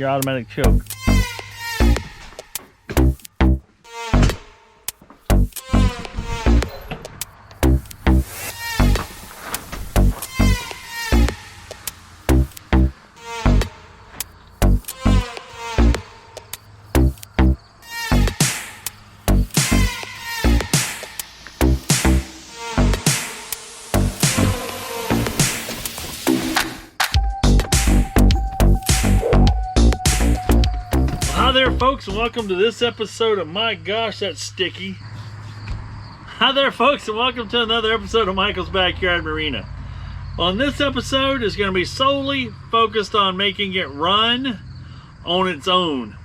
your automatic choke. Hi there folks, and welcome to this episode of My Gosh That's Sticky. Hi there folks, and welcome to another episode of Michael's Backyard Marina. On this episode is going to be solely focused on making it run on its own.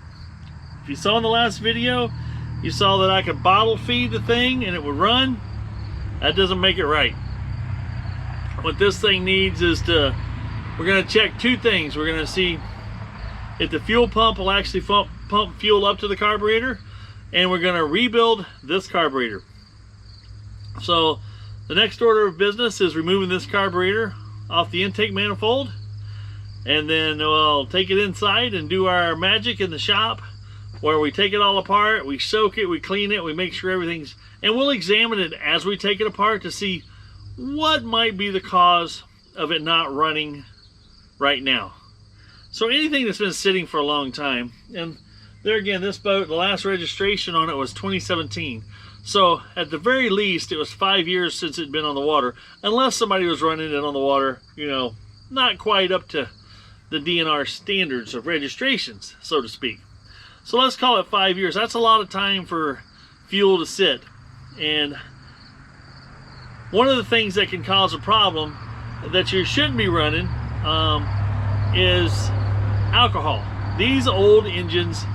If you saw in the last video, you saw that I could bottle feed the thing and it would run. That doesn't make it right. What this thing needs is we're going to check two things. We're going to see if the fuel pump will actually pump fuel up to the carburetor, and we're going to rebuild this carburetor. So the next order of business is removing this carburetor off the intake manifold, and then we'll take it inside and do our magic in the shop where we take it all apart, we soak it, we clean it, we make sure everything's, and we'll examine it as we take it apart to see what might be the cause of it not running right now. So anything that's been sitting for a long time, and there again, this boat, the last registration on it was 2017. So at the very least, it was 5 years since it'd been on the water, unless somebody was running it on the water, you know, not quite up to the DNR standards of registrations, so to speak. So let's call it 5 years. That's a lot of time for fuel to sit. And one of the things that can cause a problem that you shouldn't be running is alcohol. These old engines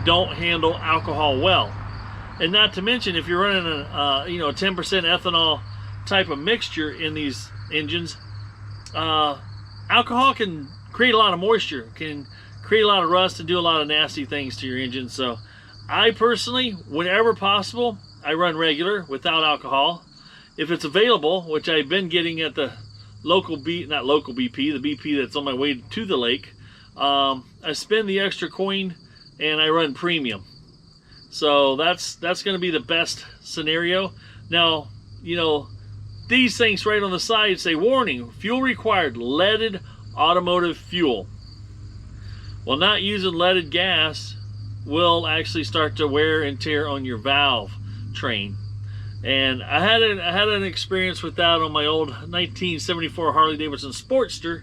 don't handle alcohol well, and not to mention if you're running a 10% ethanol type of mixture in these engines, alcohol can create a lot of moisture, can create a lot of rust, and do a lot of nasty things to your engine. So I personally, whenever possible, I run regular without alcohol. If it's available, which I've been getting at the local BP, the BP that's on my way to the lake, I spend the extra coin and I run premium. So that's going to be the best scenario. Now, you know, these things right on the side say, warning, fuel required, leaded automotive fuel. Well, not using leaded gas will actually start to wear and tear on your valve train. And I had an experience with that on my old 1974 Harley Davidson Sportster,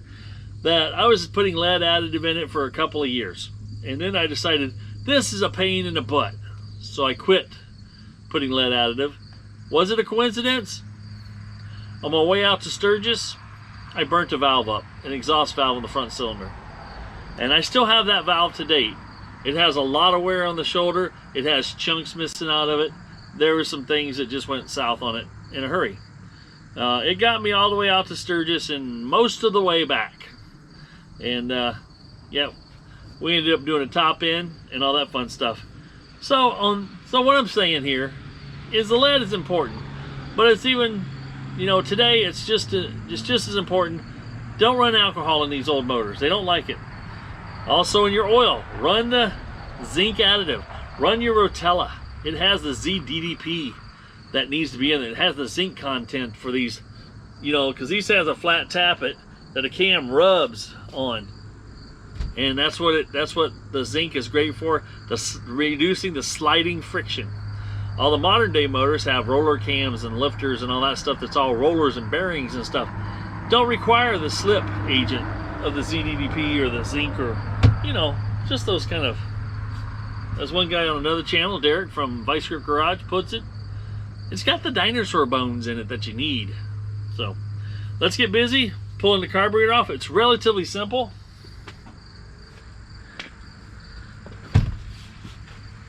that I was putting lead additive in it for a couple of years. And then I decided this is a pain in the butt. So I quit putting lead additive. Was it a coincidence? On my way out to Sturgis, I burnt a valve up, an exhaust valve on the front cylinder. And I still have that valve to date. It has a lot of wear on the shoulder. It has chunks missing out of it. There were some things that just went south on it in a hurry. It got me all the way out to Sturgis and most of the way back. And yeah, we ended up doing a top end and all that fun stuff. So what I'm saying here is the lead is important, but it's even, you know, today it's just as important. Don't run alcohol in these old motors. They don't like it. Also in your oil, run the zinc additive. Run your Rotella. It has the ZDDP that needs to be in it. It has the zinc content for these, you know, because these has a flat tappet that a cam rubs on, and that's what the zinc is great for, reducing the sliding friction. All the modern day motors have roller cams and lifters and all that stuff that's all rollers and bearings and stuff. Don't require the slip agent of the ZDDP or the zinc, or, you know, just those kind of, as one guy on another channel, Derek from Vice Grip Garage, puts it, it's got the dinosaur bones in it that you need. So let's get busy pulling the carburetor off. It's relatively simple.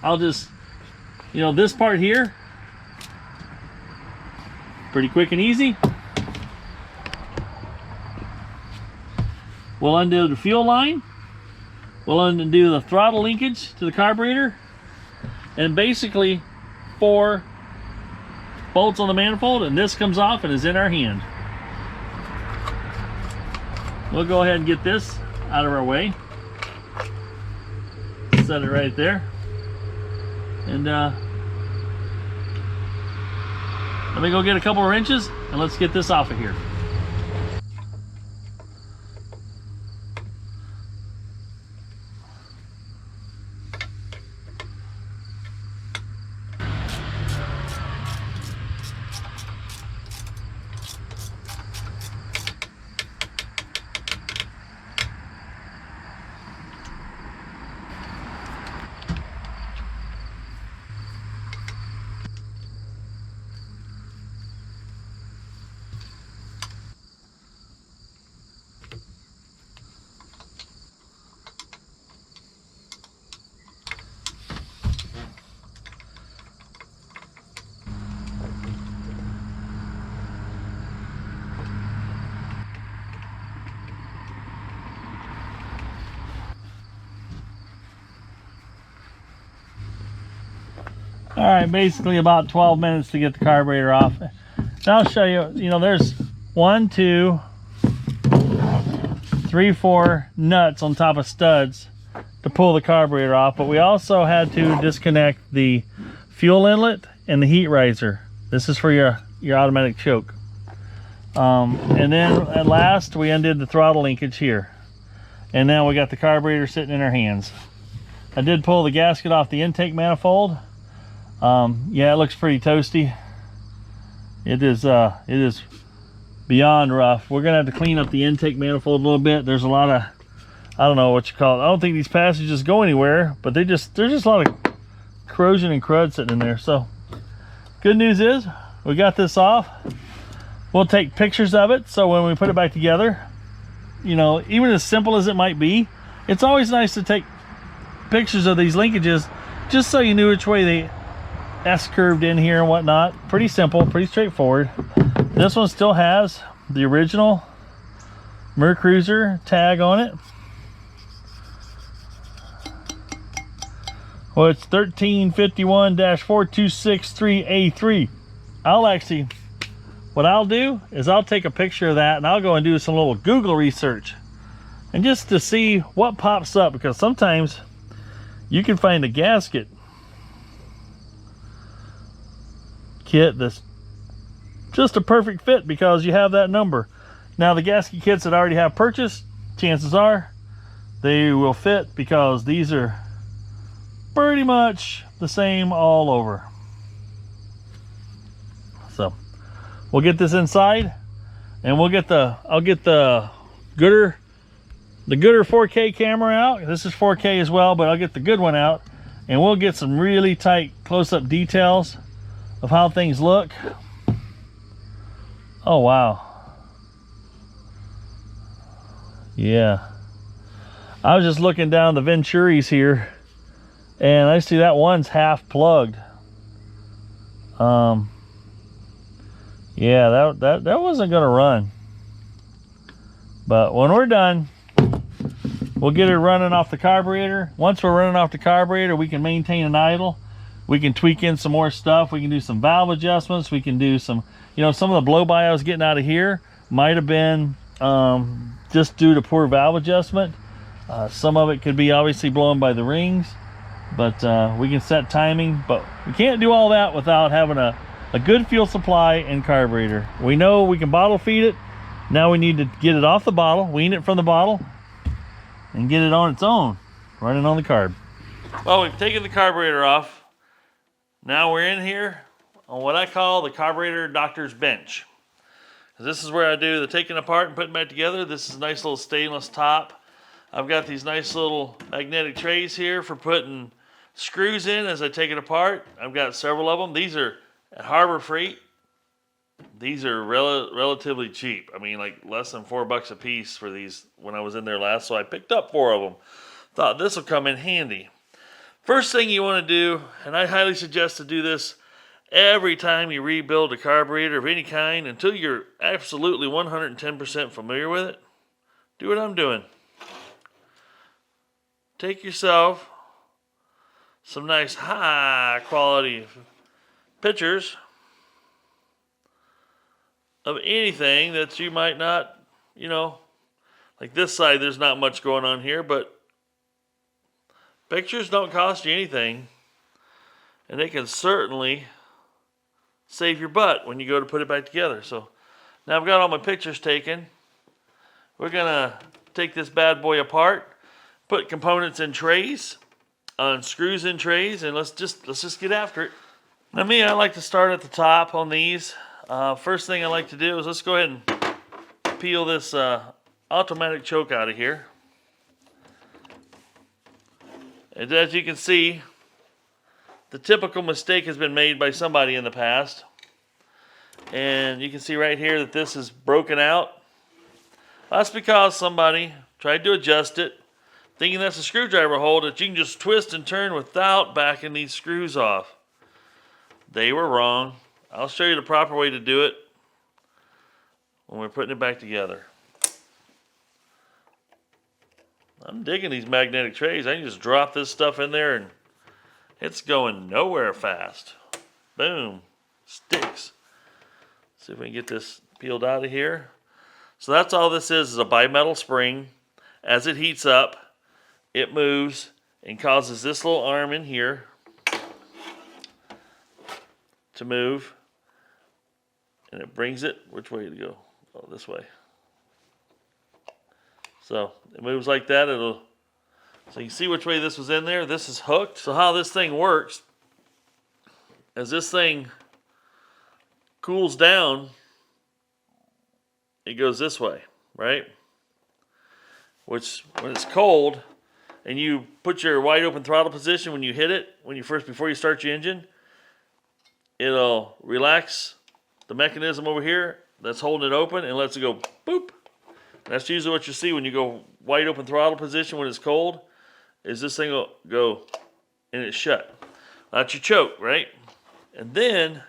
I'll just, you know, this part here, pretty quick and easy. We'll undo the fuel line. We'll undo the throttle linkage to the carburetor. And basically 4 bolts on the manifold, and this comes off and is in our hand. We'll go ahead and get this out of our way. set it right there. And let me go get a couple of wrenches and let's get this off of here. All right, basically about 12 minutes to get the carburetor off. Now I'll show you, you know, there's 1, 2, 3, 4 nuts on top of studs to pull the carburetor off, but we also had to disconnect the fuel inlet and the heat riser. This is for your automatic choke. And then at last we undid the throttle linkage here. And now we got the carburetor sitting in our hands. I did pull the gasket off the intake manifold. Yeah, it looks pretty toasty. It is beyond rough. We're gonna have to clean up the intake manifold a little bit. There's a lot of, I don't know what you call it. I don't think these passages go anywhere, but there's just a lot of corrosion and crud sitting in there. So good news is we got this off. We'll take pictures of it, so when we put it back together, you know, even as simple as it might be, it's always nice to take pictures of these linkages just so you knew which way they S-curved in here and whatnot. Pretty simple, pretty straightforward. This one still has the original Mercruiser tag on it. Well, it's 1351-4263A3. What I'll do is I'll take a picture of that and I'll go and do some little Google research and just to see what pops up, because sometimes you can find a gasket kit that's just a perfect fit because you have that number. Now the gasket kits that I already have purchased, chances are they will fit because these are pretty much the same all over. So we'll get this inside and I'll get the Gooder 4K camera out. This is 4K as well, but I'll get the good one out and we'll get some really tight close-up details of how things look. Oh wow. Yeah. I was just looking down the Venturis here and I see that one's half plugged. Yeah, that wasn't gonna run. But when we're done, we'll get it running off the carburetor. Once we're running off the carburetor, we can maintain an idle. We can tweak in some more stuff. We can do some valve adjustments. We can do some, you know, some of the blow-by I was getting out of here might have been just due to poor valve adjustment. Some of it could be obviously blown by the rings, but we can set timing. But we can't do all that without having a good fuel supply and carburetor. We know we can bottle feed it. Now we need to get it off the bottle, wean it from the bottle, and get it on its own, running on the carb. Well, we've taken the carburetor off. Now we're in here on what I call the carburetor doctor's bench. This is where I do the taking apart and putting back together. This is a nice little stainless top. I've got these nice little magnetic trays here for putting screws in as I take it apart. I've got several of them. These are at Harbor Freight. These are relatively cheap. I mean, like less than $4 a piece for these when I was in there last, so I picked up 4 of them. Thought this will come in handy. First thing you want to do, and I highly suggest to do this every time you rebuild a carburetor of any kind until you're absolutely 110% familiar with it, do what I'm doing. Take yourself some nice high quality pictures of anything that you might not, you know, like this side there's not much going on here, but Pictures don't cost you anything, and they can certainly save your butt when you go to put it back together. So now I've got all my pictures taken. We're gonna take this bad boy apart, put components in trays, screws in trays, and let's just get after it. Now I like to start at the top on these. First thing I like to do is let's go ahead and peel this automatic choke out of here. And as you can see, the typical mistake has been made by somebody in the past. And you can see right here that this is broken out. That's because somebody tried to adjust it, thinking that's a screwdriver hole that you can just twist and turn without backing these screws off. They were wrong. I'll show you the proper way to do it when we're putting it back together. I'm digging these magnetic trays. I can just drop this stuff in there and it's going nowhere fast. Boom. Sticks. See if we can get this peeled out of here. So that's all this is a bimetal spring. As it heats up, it moves and causes this little arm in here to move. And it brings it, which way to go? Oh, this way. So it moves like that. So you can see which way this was in there. This is hooked. So how this thing works, as this thing cools down, it goes this way, right? Which, when it's cold, and you put your wide open throttle position when you hit it, before you start your engine, it'll relax the mechanism over here that's holding it open and lets it go boop. That's usually what you see when you go wide open throttle position when it's cold, is this thing will go and it's shut. That's your choke, right? And then,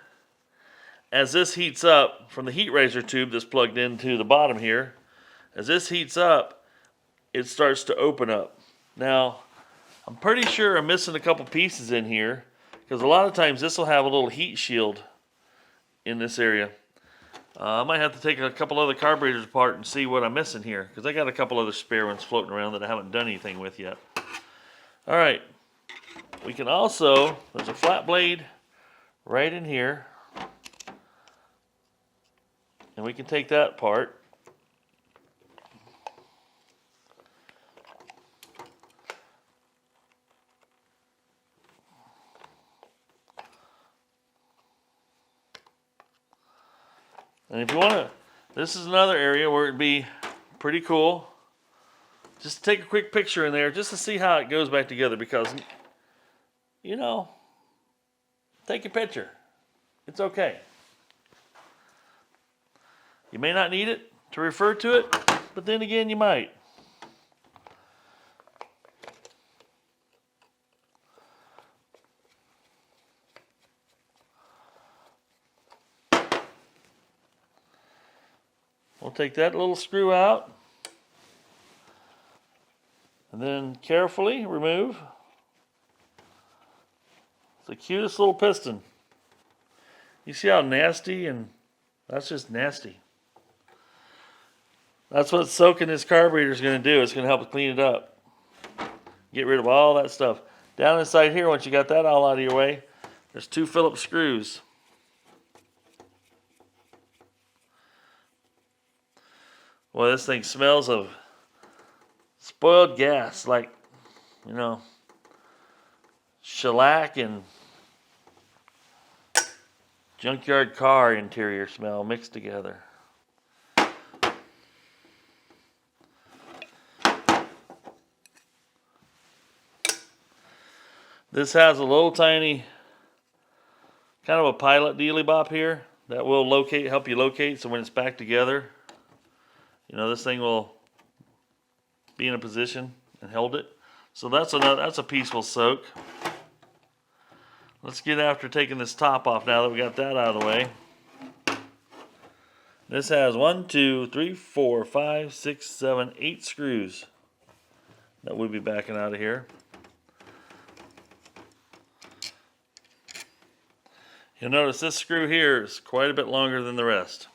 as this heats up from the heat riser tube that's plugged into the bottom here, as this heats up, it starts to open up. Now, I'm pretty sure I'm missing a couple pieces in here, because a lot of times this will have a little heat shield in this area. I might have to take a couple other carburetors apart and see what I'm missing here, because I got a couple other spare ones floating around that I haven't done anything with yet. Alright, we can also, there's a flat blade right in here, and we can take that apart. And if you want to, this is another area where it'd be pretty cool. Just take a quick picture in there just to see how it goes back together, because, you know, take a picture. It's okay. You may not need it to refer to it, but then again, you might. We'll take that little screw out and then carefully remove the cutest little piston. You see how nasty, and that's just nasty. That's what soaking this carburetor is going to do. It's going to help clean it up. Get rid of all that stuff. Down inside here, once you got that all out of your way, there's 2 Phillips screws. Well, this thing smells of spoiled gas, like, you know, shellac and junkyard car interior smell mixed together. This has a little tiny, kind of a pilot dealy bop here that will help you locate, so when it's back together, you know, this thing will be in a position and hold it. So that's a piece we'll soak. Let's get after taking this top off now that we got that out of the way. This has 1, 2, 3, 4, 5, 6, 7, 8 screws that we'll be backing out of here. You'll notice this screw here is quite a bit longer than the rest.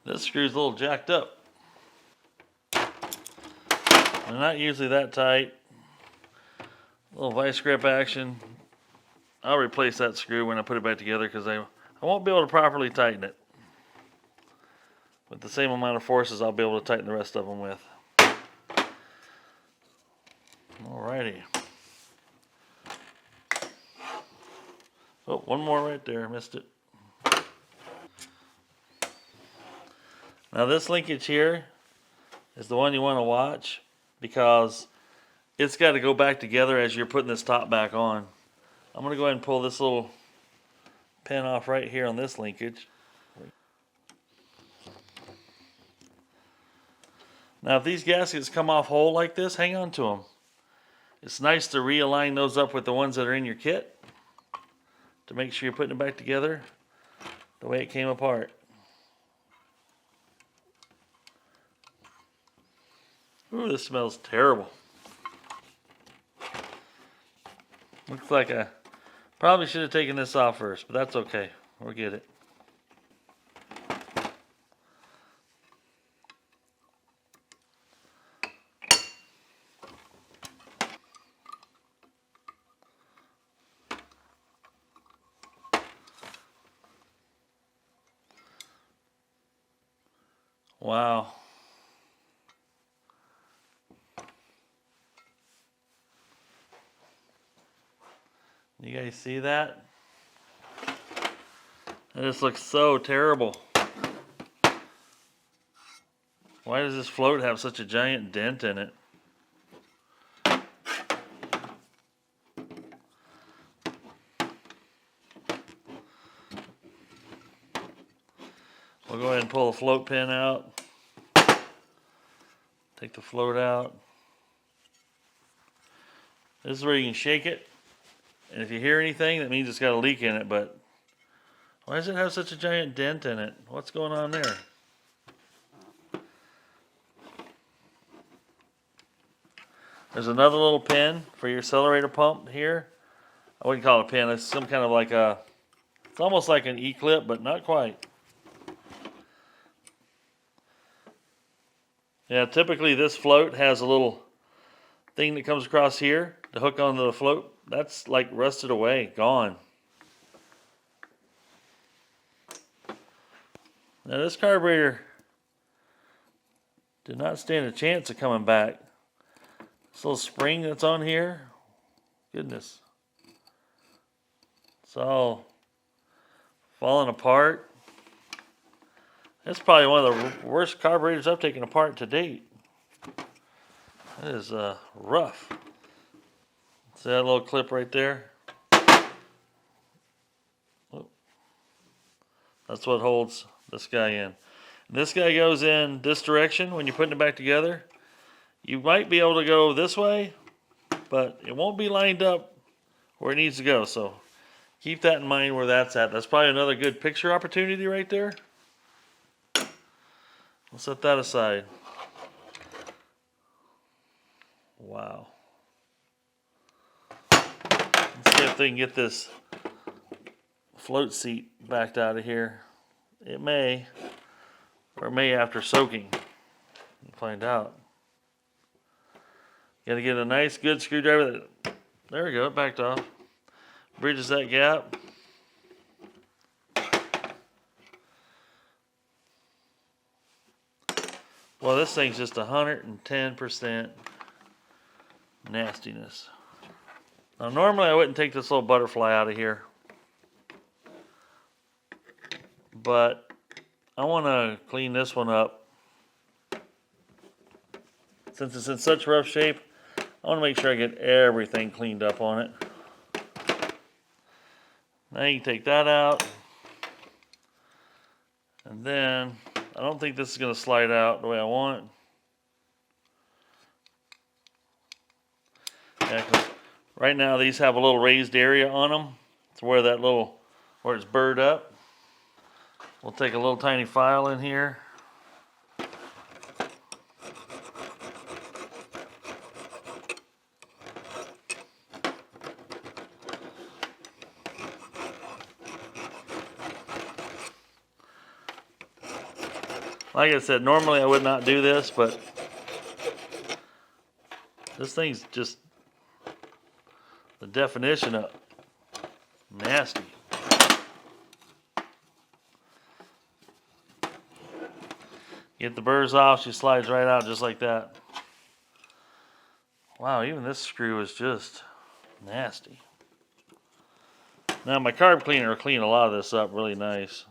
This screw's a little jacked up. They're not usually that tight. A little vice grip action. I'll replace that screw when I put it back together because I won't be able to properly tighten it. With the same amount of forces, I'll be able to tighten the rest of them with. Alrighty. Oh, one more right there. Missed it. Now this linkage here is the one you want to watch because it's got to go back together as you're putting this top back on. I'm going to go ahead and pull this little pin off right here on this linkage. Now if these gaskets come off whole like this, hang on to them. It's nice to realign those up with the ones that are in your kit to make sure you're putting it back together the way it came apart. Ooh, this smells terrible. Looks like I probably should have taken this off first, but that's okay. We'll get it. Wow. You guys see that? That just looks so terrible. Why does this float have such a giant dent in it? We'll go ahead and pull the float pin out. Take the float out. This is where you can shake it. And if you hear anything, that means it's got a leak in it, but why does it have such a giant dent in it? What's going on there? There's another little pin for your accelerator pump here. I wouldn't call it a pin, it's some kind of like a, it's almost like an E-clip, but not quite. Yeah, typically this float has a little thing that comes across here to hook onto the float. That's like rusted away, gone. Now this carburetor did not stand a chance of coming back. This little spring that's on here, goodness. It's all falling apart. That's probably one of the worst carburetors I've taken apart to date. That is rough. See that little clip right there? That's what holds this guy in. This guy goes in this direction when you're putting it back together. You might be able to go this way, but it won't be lined up where it needs to go. So keep that in mind where that's at. That's probably another good picture opportunity right there. We'll set that aside. Wow. Let's see if they can get this float seat backed out of here. It may, or it may after soaking. We'll find out. Gotta get a nice good screwdriver that, there we go, it backed off. Bridges that gap. Well, this thing's just 110% nastiness. Now normally I wouldn't take this little butterfly out of here, but I want to clean this one up. Since it's in such rough shape, I want to make sure I get everything cleaned up on it. Now you can take that out, and then I don't think this is going to slide out the way I want it. Yeah, 'cause right now these have a little raised area on them. It's where that little, where it's burred up. We'll take a little tiny file in here. Like I said, normally I would not do this, but this thing's just the definition of nasty. Get the burrs off, she slides right out just like that. Wow, even this screw is just nasty. Now my carb cleaner will clean a lot of this up really nice.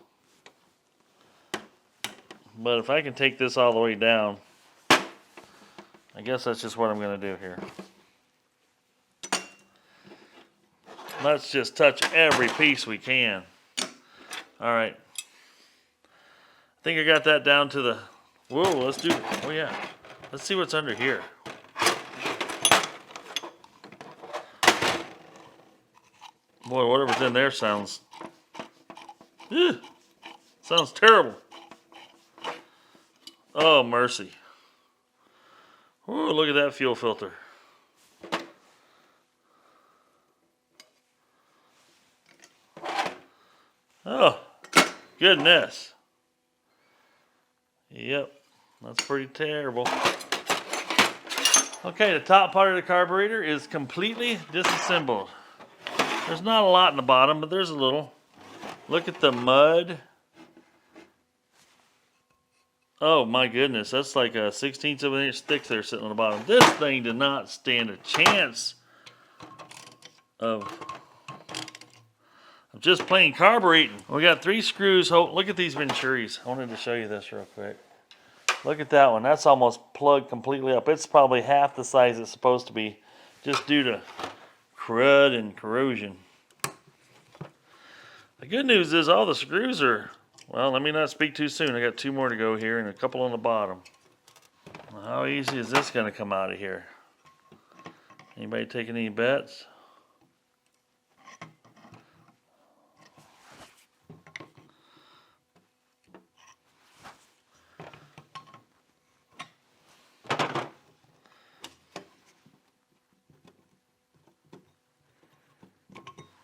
But if I can take this all the way down, I guess that's just what I'm going to do here. Let's just touch every piece we can. Alright. I think I got that down to the... Whoa, let's do... Oh yeah. Let's see what's under here. Boy, whatever's in there sounds... Ugh, sounds terrible. Oh, mercy. Ooh, look at that fuel filter. Oh, goodness. Yep, that's pretty terrible. Okay, the top part of the carburetor is completely disassembled. There's not a lot in the bottom, but there's a little. Look at the mud. Oh my goodness, that's like a 1/16 of an inch thick there sitting on the bottom. This thing did not stand a chance of just plain carbureting. We got 3 screws. Oh, look at these Venturis. I wanted to show you this real quick. Look at that one. That's almost plugged completely up. It's probably half the size it's supposed to be just due to crud and corrosion. The good news is all the screws are... Well, let me not speak too soon. I got 2 more to go here and a couple on the bottom. Well, how easy is this going to come out of here? Anybody taking any bets?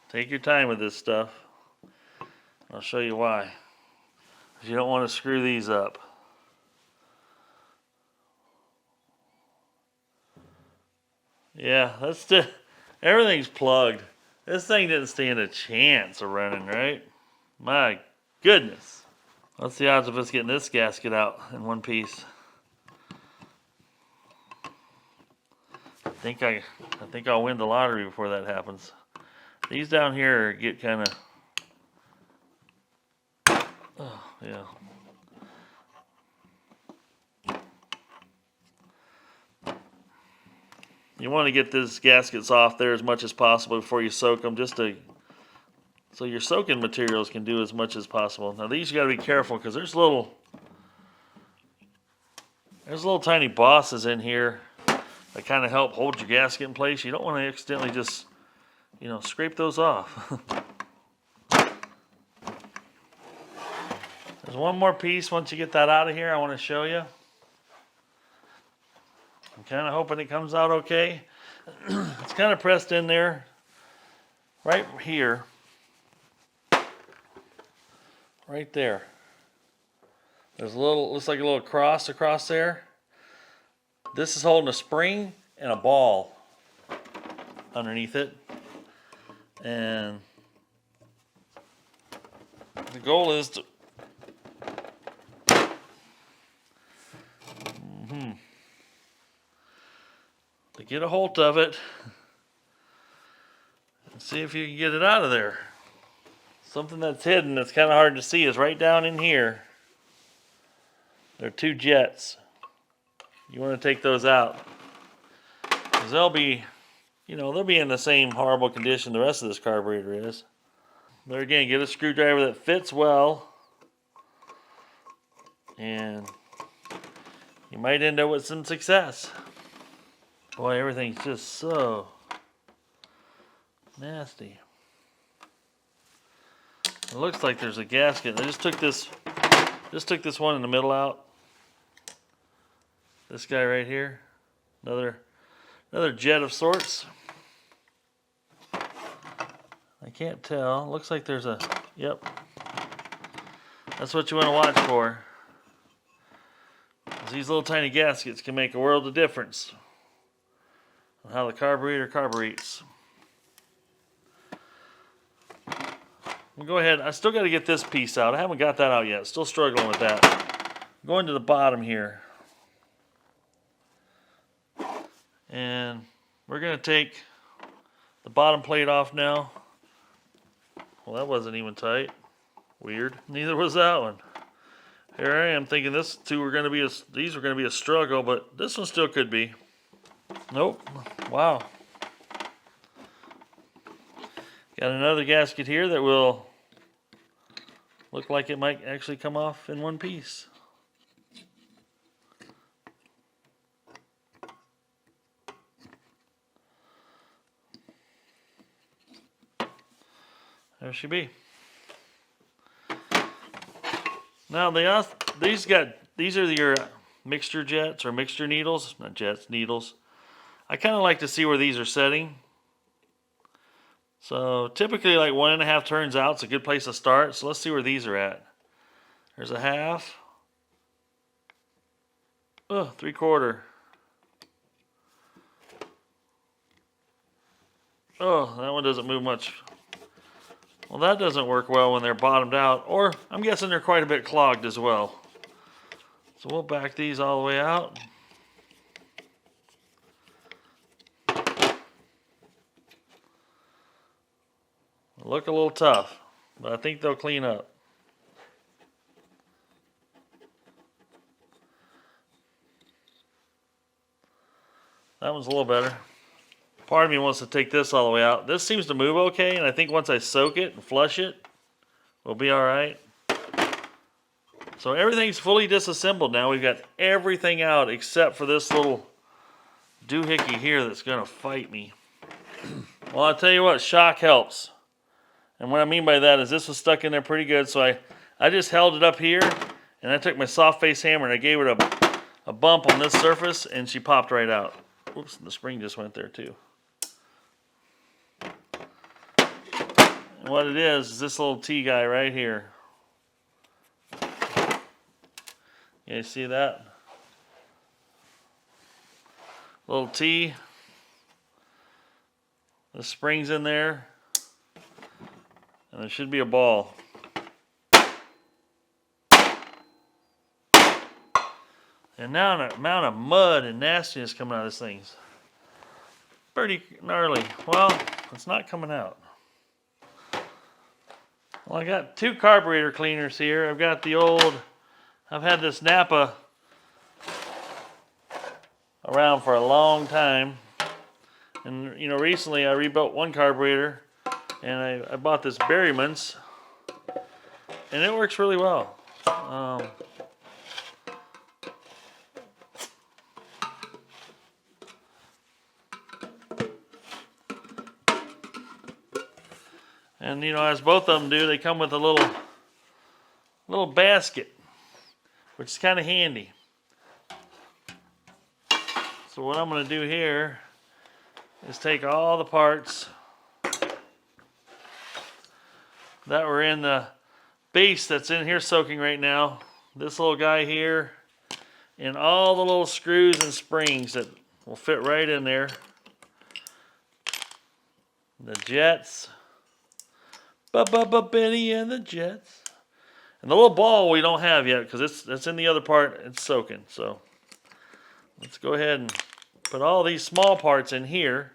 Take your time with this stuff. I'll show you why. You don't want to screw these up. Yeah, that's the... Everything's plugged. This thing didn't stand a chance of running, right? My goodness. What's the odds of us getting this gasket out in one piece? I think I'll win the lottery before that happens. These down here get kind of... Oh, yeah. You want to get these gaskets off there as much as possible before you soak them, just to so your soaking materials can do as much as possible. Now these you got to be careful because there's little tiny bosses in here that kind of help hold your gasket in place. You don't want to accidentally just, you know, scrape those off. There's one more piece. Once you get that out of here, I want to show you. I'm kind of hoping it comes out okay. It's kind of pressed in there, right here, right there. There's a little, looks like a little cross across there. This is holding a spring and a ball underneath it. And the goal is to get a hold of it and see if you can get it out of there. Something that's hidden that's kind of hard to see is right down in here. There are 2 jets. You want to take those out because they'll be, you know, they'll be in the same horrible condition the rest of this carburetor is. There again, get a screwdriver that fits well, and you might end up with some success. Boy, everything's just so nasty. It looks like there's a gasket. I just took this one in the middle out. This guy right here. Another jet of sorts. I can't tell. Looks like there's a... Yep. That's what you want to watch for. these little tiny gaskets can make a world of difference on how the carburetor carburetes. We'll go ahead. I still got to get this piece out. I haven't got that out yet. Still struggling with that. Going to the bottom here. And we're going to take the bottom plate off now. Well, that wasn't even tight. Weird. Neither was that one. Here I am thinking these were going to be a struggle, but this one still could be. Nope. Wow. Got another gasket here that will look like it might actually come off in one piece. There she be. Now these are your mixture jets or mixture needles, not jets, needles. I kind of like to see where these are setting. So typically like 1.5 turns out is a good place to start. So let's see where these are at. There's a half. Oh, 3/4. Oh, that one doesn't move much. Well, that doesn't work well when they're bottomed out, or I'm guessing they're quite a bit clogged as well. So we'll back these all the way out. Look a little tough, but I think they'll clean up. That one's a little better. Part of me wants to take this all the way out. This seems to move okay, and I think once I soak it and flush it, we'll be all right. So everything's fully disassembled now. We've got everything out except for this little doohickey here that's going to fight me. Well, I'll tell you what, shock helps. And what I mean by that is this was stuck in there pretty good, so I just held it up here, and I took my soft face hammer and I gave it a bump on this surface, and she popped right out. Oops, the spring just went there too. And what it is this little T guy right here. You guys see that? Little T. The spring's in there. And there should be a ball. And now an amount of mud and nastiness coming out of this thing. Pretty gnarly. Well, it's not coming out. Well, I got 2 carburetor cleaners here. I've got the old, I've had this Napa around for a long time. And you know, recently I rebuilt one carburetor and I bought this Berryman's and it works really well. And you know, as both of them do, they come with a little basket, which is kind of handy. So what I'm going to do here is take all the parts that were in the base that's in here soaking right now, this little guy here, and all the little screws and springs that will fit right in there, the jets, Benny and the jets, and the little ball we don't have yet because that's in the other part. It's soaking. So let's go ahead and put all these small parts in here,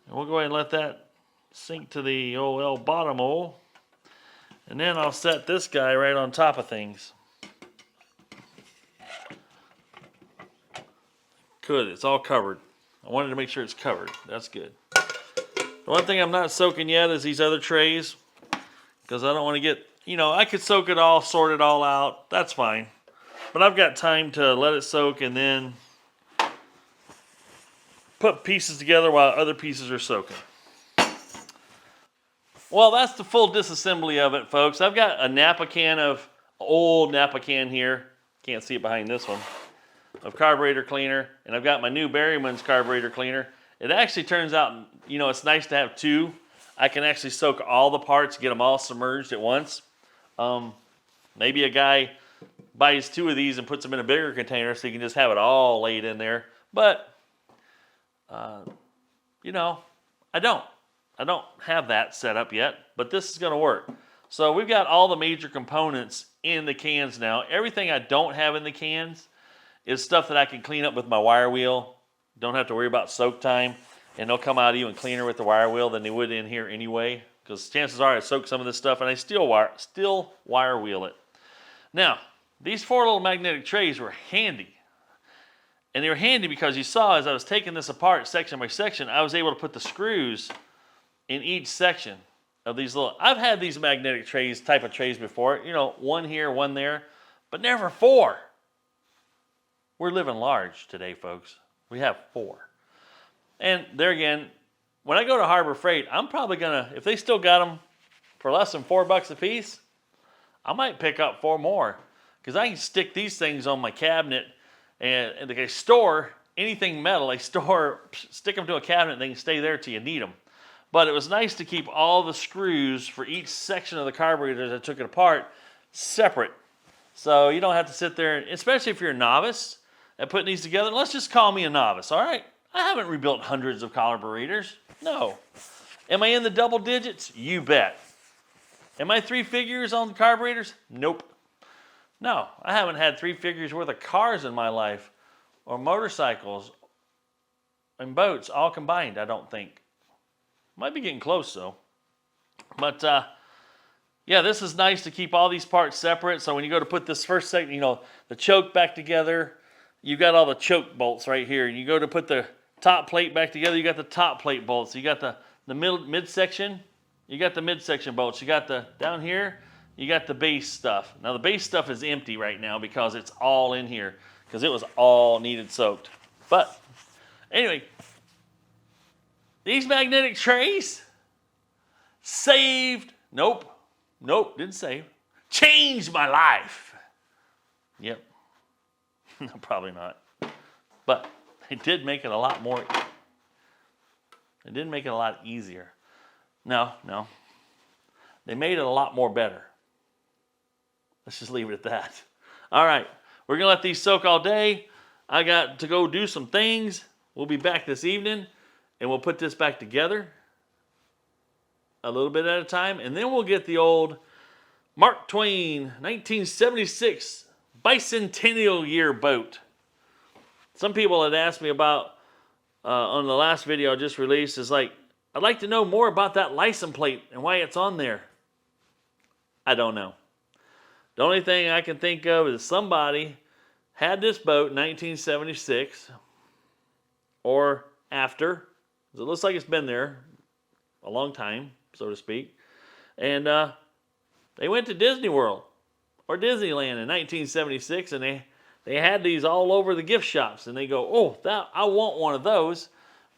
and we'll go ahead and let that sink to the old bottom hole, and then I'll set this guy right on top of things. Good, it's all covered. I wanted to make sure it's covered. That's good. The one thing I'm not soaking yet is these other trays, because I don't want to get, you know, I could soak it all, sort it all out. That's fine. But I've got time to let it soak and then put pieces together while other pieces are soaking. Well, that's the full disassembly of it, folks. I've got a Napa can of, old Napa can here. Can't see it behind this one. Of carburetor cleaner. And I've got my new Berryman's carburetor cleaner. It actually turns out, you know, it's nice to have 2. I can actually soak all the parts, get them all submerged at once. Maybe a guy buys 2 of these and puts them in a bigger container so you can just have it all laid in there. But, you know, I don't have that set up yet, but this is going to work. So we've got all the major components in the cans now. Everything I don't have in the cans is stuff that I can clean up with my wire wheel. Don't have to worry about soak time, and they'll come out even cleaner with the wire wheel than they would in here anyway, because chances are I soak some of this stuff and I still wire wheel it. Now, these 4 little magnetic trays were handy. And they were handy because you saw as I was taking this apart section by section, I was able to put the screws in each section of these little, I've had these magnetic trays, type of trays before, you know, 1 here, 1 there, but never 4. We're living large today, folks. We have 4. And there again, when I go to Harbor Freight, I'm probably gonna, if they still got them for less than $4 a piece, I might pick up 4 more, because I can stick these things on my cabinet, and they store anything metal. They stick them to a cabinet, and they can stay there till you need them. But it was nice to keep all the screws for each section of the carburetor as I took it apart separate. So you don't have to sit there, especially if you're a novice at putting these together. Let's just call me a novice, all right? I haven't rebuilt hundreds of carburetors. No. Am I in the double digits? You bet. Am I 3 figures on the carburetors? Nope. No, I haven't had 3 figures worth of cars in my life, or motorcycles and boats all combined, I don't think. Might be getting close though. But yeah, this is nice to keep all these parts separate. So when you go to put this first section, you know, the choke back together, you've got all the choke bolts right here. And you go to put the top plate back together, you got the top plate bolts. You got the midsection, you got the midsection bolts. You got the down here, you got the base stuff. Now the base stuff is empty right now because it's all in here, because it was all needed soaked. But anyway, these magnetic trays saved, nope, didn't save, changed my life. Yep, no, probably not. But it did make it a lot more, it did make it a lot easier. No, they made it a lot more better. Let's just leave it at that. All right, we're gonna let these soak all day. I got to go do some things. We'll be back this evening, and we'll put this back together a little bit at a time, and then we'll get the old Mark Twain 1976 bicentennial year boat. Some people had asked me about, on the last video I just released, is like, I'd like to know more about that license plate and why it's on there. I don't know. The only thing I can think of is somebody had this boat in 1976 or after. It looks like it's been there a long time, so to speak. And they went to Disney World or Disneyland in 1976, and they had these all over the gift shops. And they go, oh, I want one of those.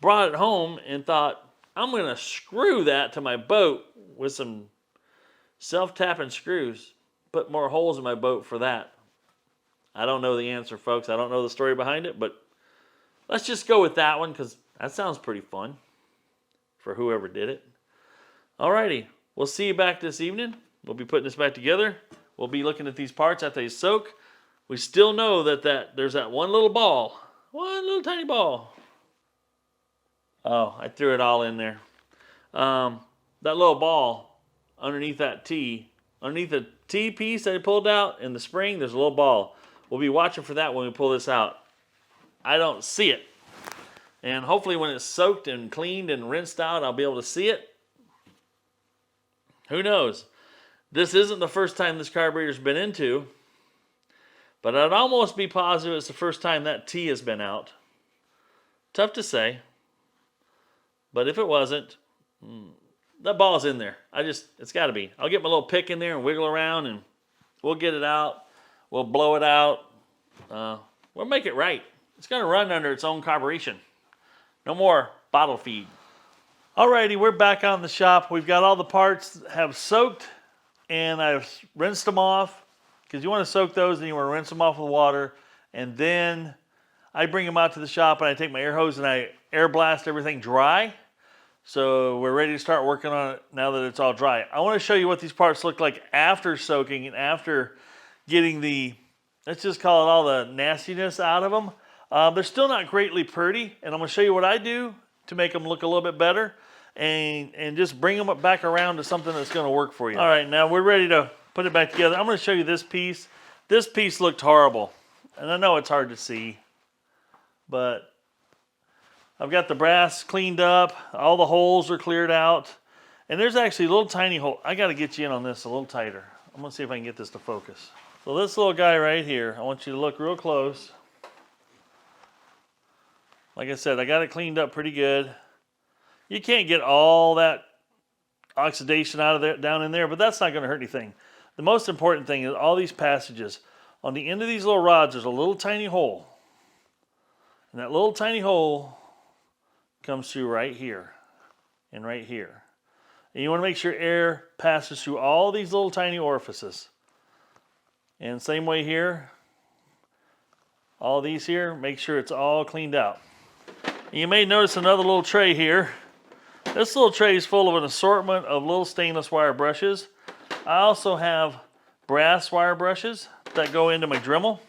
Brought it home and thought, I'm going to screw that to my boat with some self-tapping screws. Put more holes in my boat for that. I don't know the answer, folks. I don't know the story behind it, but let's just go with that one because that sounds pretty fun for whoever did it. Alrighty, we'll see you back this evening. We'll be putting this back together. We'll be looking at these parts after they soak. We still know that there's that one little ball, one little tiny ball. Oh, I threw it all in there. That little ball underneath that T, underneath the T piece that I pulled out in the spring, there's a little ball. We'll be watching for that when we pull this out. I don't see it. And hopefully when it's soaked and cleaned and rinsed out, I'll be able to see it. Who knows? This isn't the first time this carburetor's been into, but I'd almost be positive it's the first time that T has been out. Tough to say. But if it wasn't, that ball's in there. It's got to be. I'll get my little pick in there and wiggle around, and we'll get it out. We'll blow it out. We'll make it right. It's going to run under its own carburation. No more bottle feed. Alrighty, we're back on the shop. We've got all the parts that have soaked, and I've rinsed them off, because you want to soak those and you want to rinse them off with water, and then I bring them out to the shop and I take my air hose and I air blast everything dry. So we're ready to start working on it now that it's all dry. I want to show you what these parts look like after soaking and after getting the let's just call it all the nastiness out of them. They're still not greatly pretty, and I'm going to show you what I do to make them look a little bit better and just bring them back around to something that's going to work for you. All right, now we're ready to put it back together. I'm going to show you this piece. This piece looked horrible, and I know it's hard to see, but I've got the brass cleaned up. All the holes are cleared out, and there's actually a little tiny hole. I got to get you in on this a little tighter. I'm going to see if I can get this to focus. So this little guy right here, I want you to look real close. Like I said, I got it cleaned up pretty good. You can't get all that oxidation out of there, down in there, but that's not going to hurt anything. The most important thing is all these passages. On the end of these little rods, there's a little tiny hole. And that little tiny hole comes through right here and right here. And you want to make sure air passes through all these little tiny orifices. And same way here. All these here, make sure it's all cleaned out. And you may notice another little tray here. This little tray is full of an assortment of little stainless wire brushes. I also have brass wire brushes that go into my Dremel.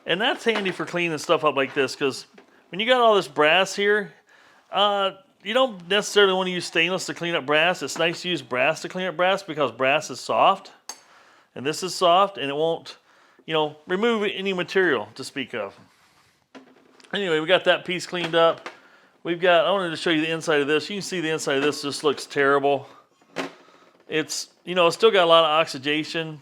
And that's handy for cleaning stuff up like this, because when you got all this brass here, you don't necessarily want to use stainless to clean up brass. It's nice to use brass to clean up brass because brass is soft. And this is soft, and it won't, remove any material to speak of. Anyway, we got that piece cleaned up. I wanted to show you the inside of this. You can see the inside of this just looks terrible. It's, still got a lot of oxidation.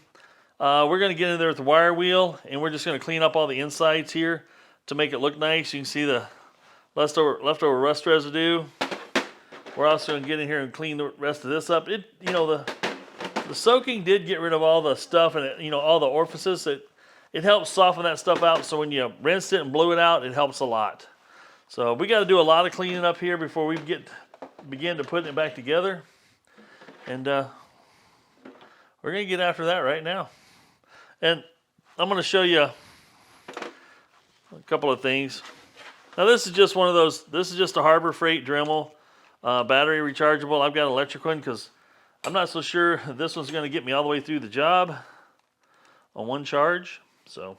We're going to get in there with the wire wheel, and we're just going to clean up all the insides here to make it look nice. You can see the leftover rust residue. We're also going to get in here and clean the rest of this up. The soaking did get rid of all the stuff and all the orifices. It helps soften that stuff out, so when you rinse it and blew it out, it helps a lot. So we got to do a lot of cleaning up here before we begin to putting it back together. And we're going to get after that right now. And I'm going to show you a couple of things. Now this is just one of those, this is just a Harbor Freight Dremel, battery rechargeable. I've got an electric one because I'm not so sure this one's going to get me all the way through the job on one charge. So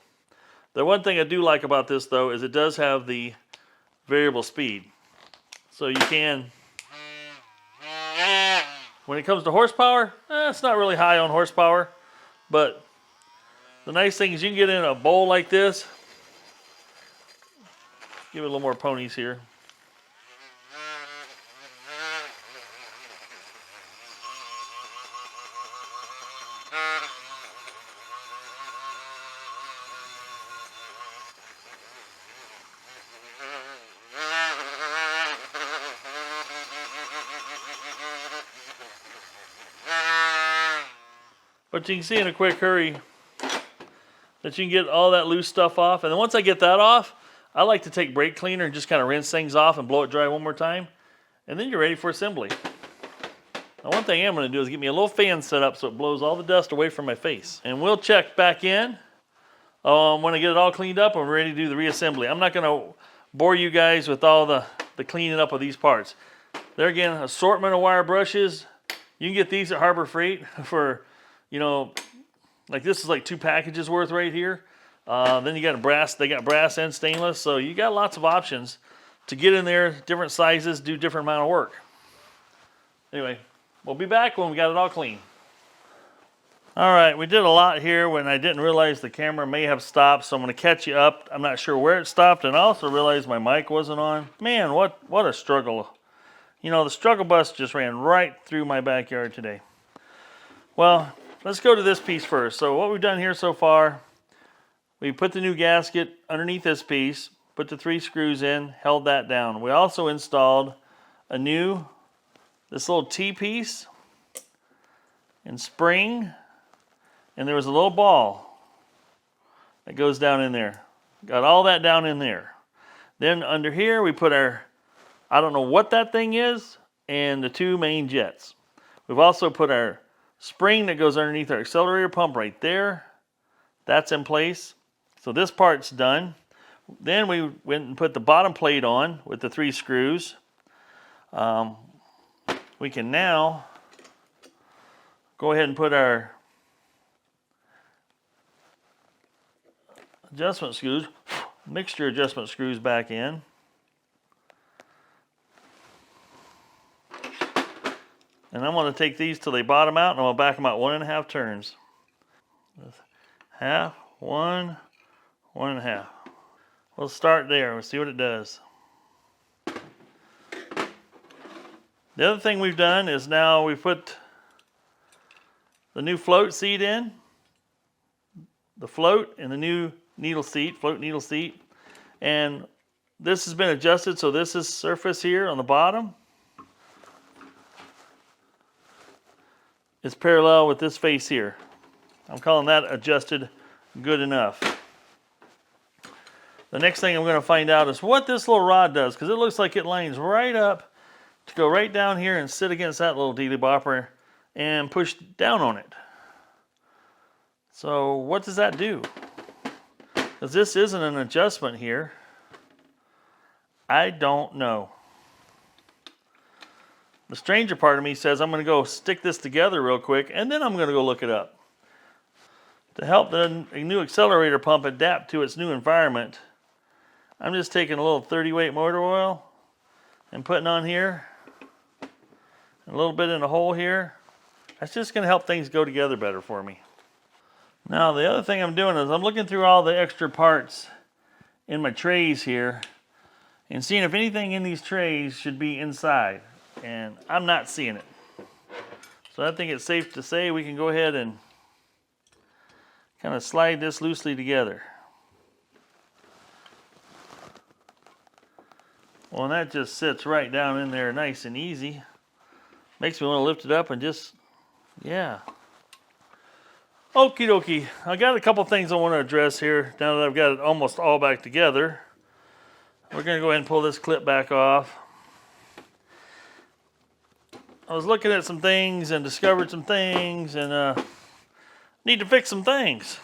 the one thing I do like about this though is it does have the variable speed. So you can, when it comes to horsepower, it's not really high on horsepower, but the nice thing is you can get in a bowl like this. Give it a little more ponies here. But you can see in a quick hurry that you can get all that loose stuff off. And then once I get that off, I like to take brake cleaner and just kind of rinse things off and blow it dry one more time. And then you're ready for assembly. Now one thing I'm going to do is get me a little fan set up so it blows all the dust away from my face. And we'll check back in when I get it all cleaned up and we're ready to do the reassembly. I'm not going to bore you guys with all the cleaning up of these parts. There again, assortment of wire brushes. You can get these at Harbor Freight for, like this is like 2 packages worth right here. Then you got they got brass and stainless, so you got lots of options to get in there, different sizes, do different amount of work. Anyway, we'll be back when we got it all clean. All right, we did a lot here when I didn't realize the camera may have stopped, so I'm going to catch you up. I'm not sure where it stopped, and I also realized my mic wasn't on. Man, what a struggle. The struggle bus just ran right through my backyard today. Well, let's go to this piece first. So what we've done here so far, we put the new gasket underneath this piece, put the 3 screws in, held that down. We also installed this little T-piece and spring, and there was a little ball that goes down in there. Got all that down in there. Then under here we put our, I don't know what that thing is, and the 2 main jets. We've also put our spring that goes underneath our accelerator pump right there. That's in place. So this part's done. Then we went and put the bottom plate on with the 3 screws. We can now go ahead and put our adjustment screws, mixture adjustment screws back in. And I'm going to take these till they bottom out, and I'm going to back them out 1.5 turns. Half, 1.5. We'll start there. We'll see what it does. The other thing we've done is now we put the new float seat in. The float and the new needle seat, float needle seat. And this has been adjusted, so this is surface here on the bottom. It's parallel with this face here. I'm calling that adjusted good enough. The next thing I'm going to find out is what this little rod does, because it looks like it lines right up to go right down here and sit against that little dealy bopper and push down on it. So what does that do? Because this isn't an adjustment here. I don't know. The stranger part of me says I'm going to go stick this together real quick, and then I'm going to go look it up. To help the new accelerator pump adapt to its new environment, I'm just taking a little 30 weight motor oil and putting on here, a little bit in the hole here. That's just going to help things go together better for me. Now the other thing I'm doing is I'm looking through all the extra parts in my trays here and seeing if anything in these trays should be inside, and I'm not seeing it. So I think it's safe to say we can go ahead and kind of slide this loosely together. Well, and that just sits right down in there nice and easy. Makes me want to lift it up and just, yeah. Okie dokie. I got a couple things I want to address here now that I've got it almost all back together. We're going to go ahead and pull this clip back off. I was looking at some things and discovered some things, and need to fix some things.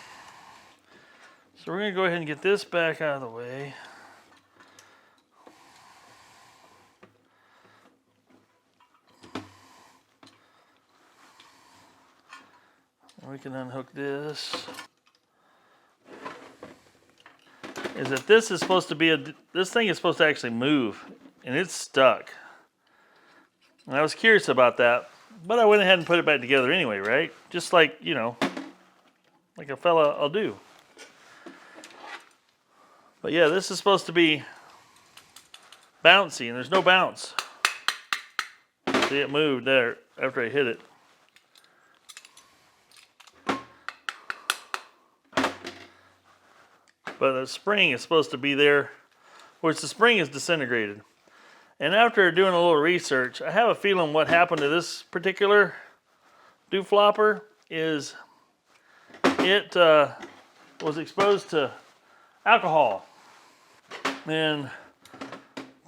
So we're going to go ahead and get this back out of the way. We can unhook this. Is that this is supposed to be this thing is supposed to actually move, and it's stuck. And I was curious about that, but I went ahead and put it back together anyway, right? Just like, you know, like a fella will do. But yeah, this is supposed to be bouncy, and there's no bounce. See, it moved there after I hit it. But the spring is supposed to be there, which the spring is disintegrated. And after doing a little research, I have a feeling what happened to this particular dooflopper is it was exposed to alcohol. And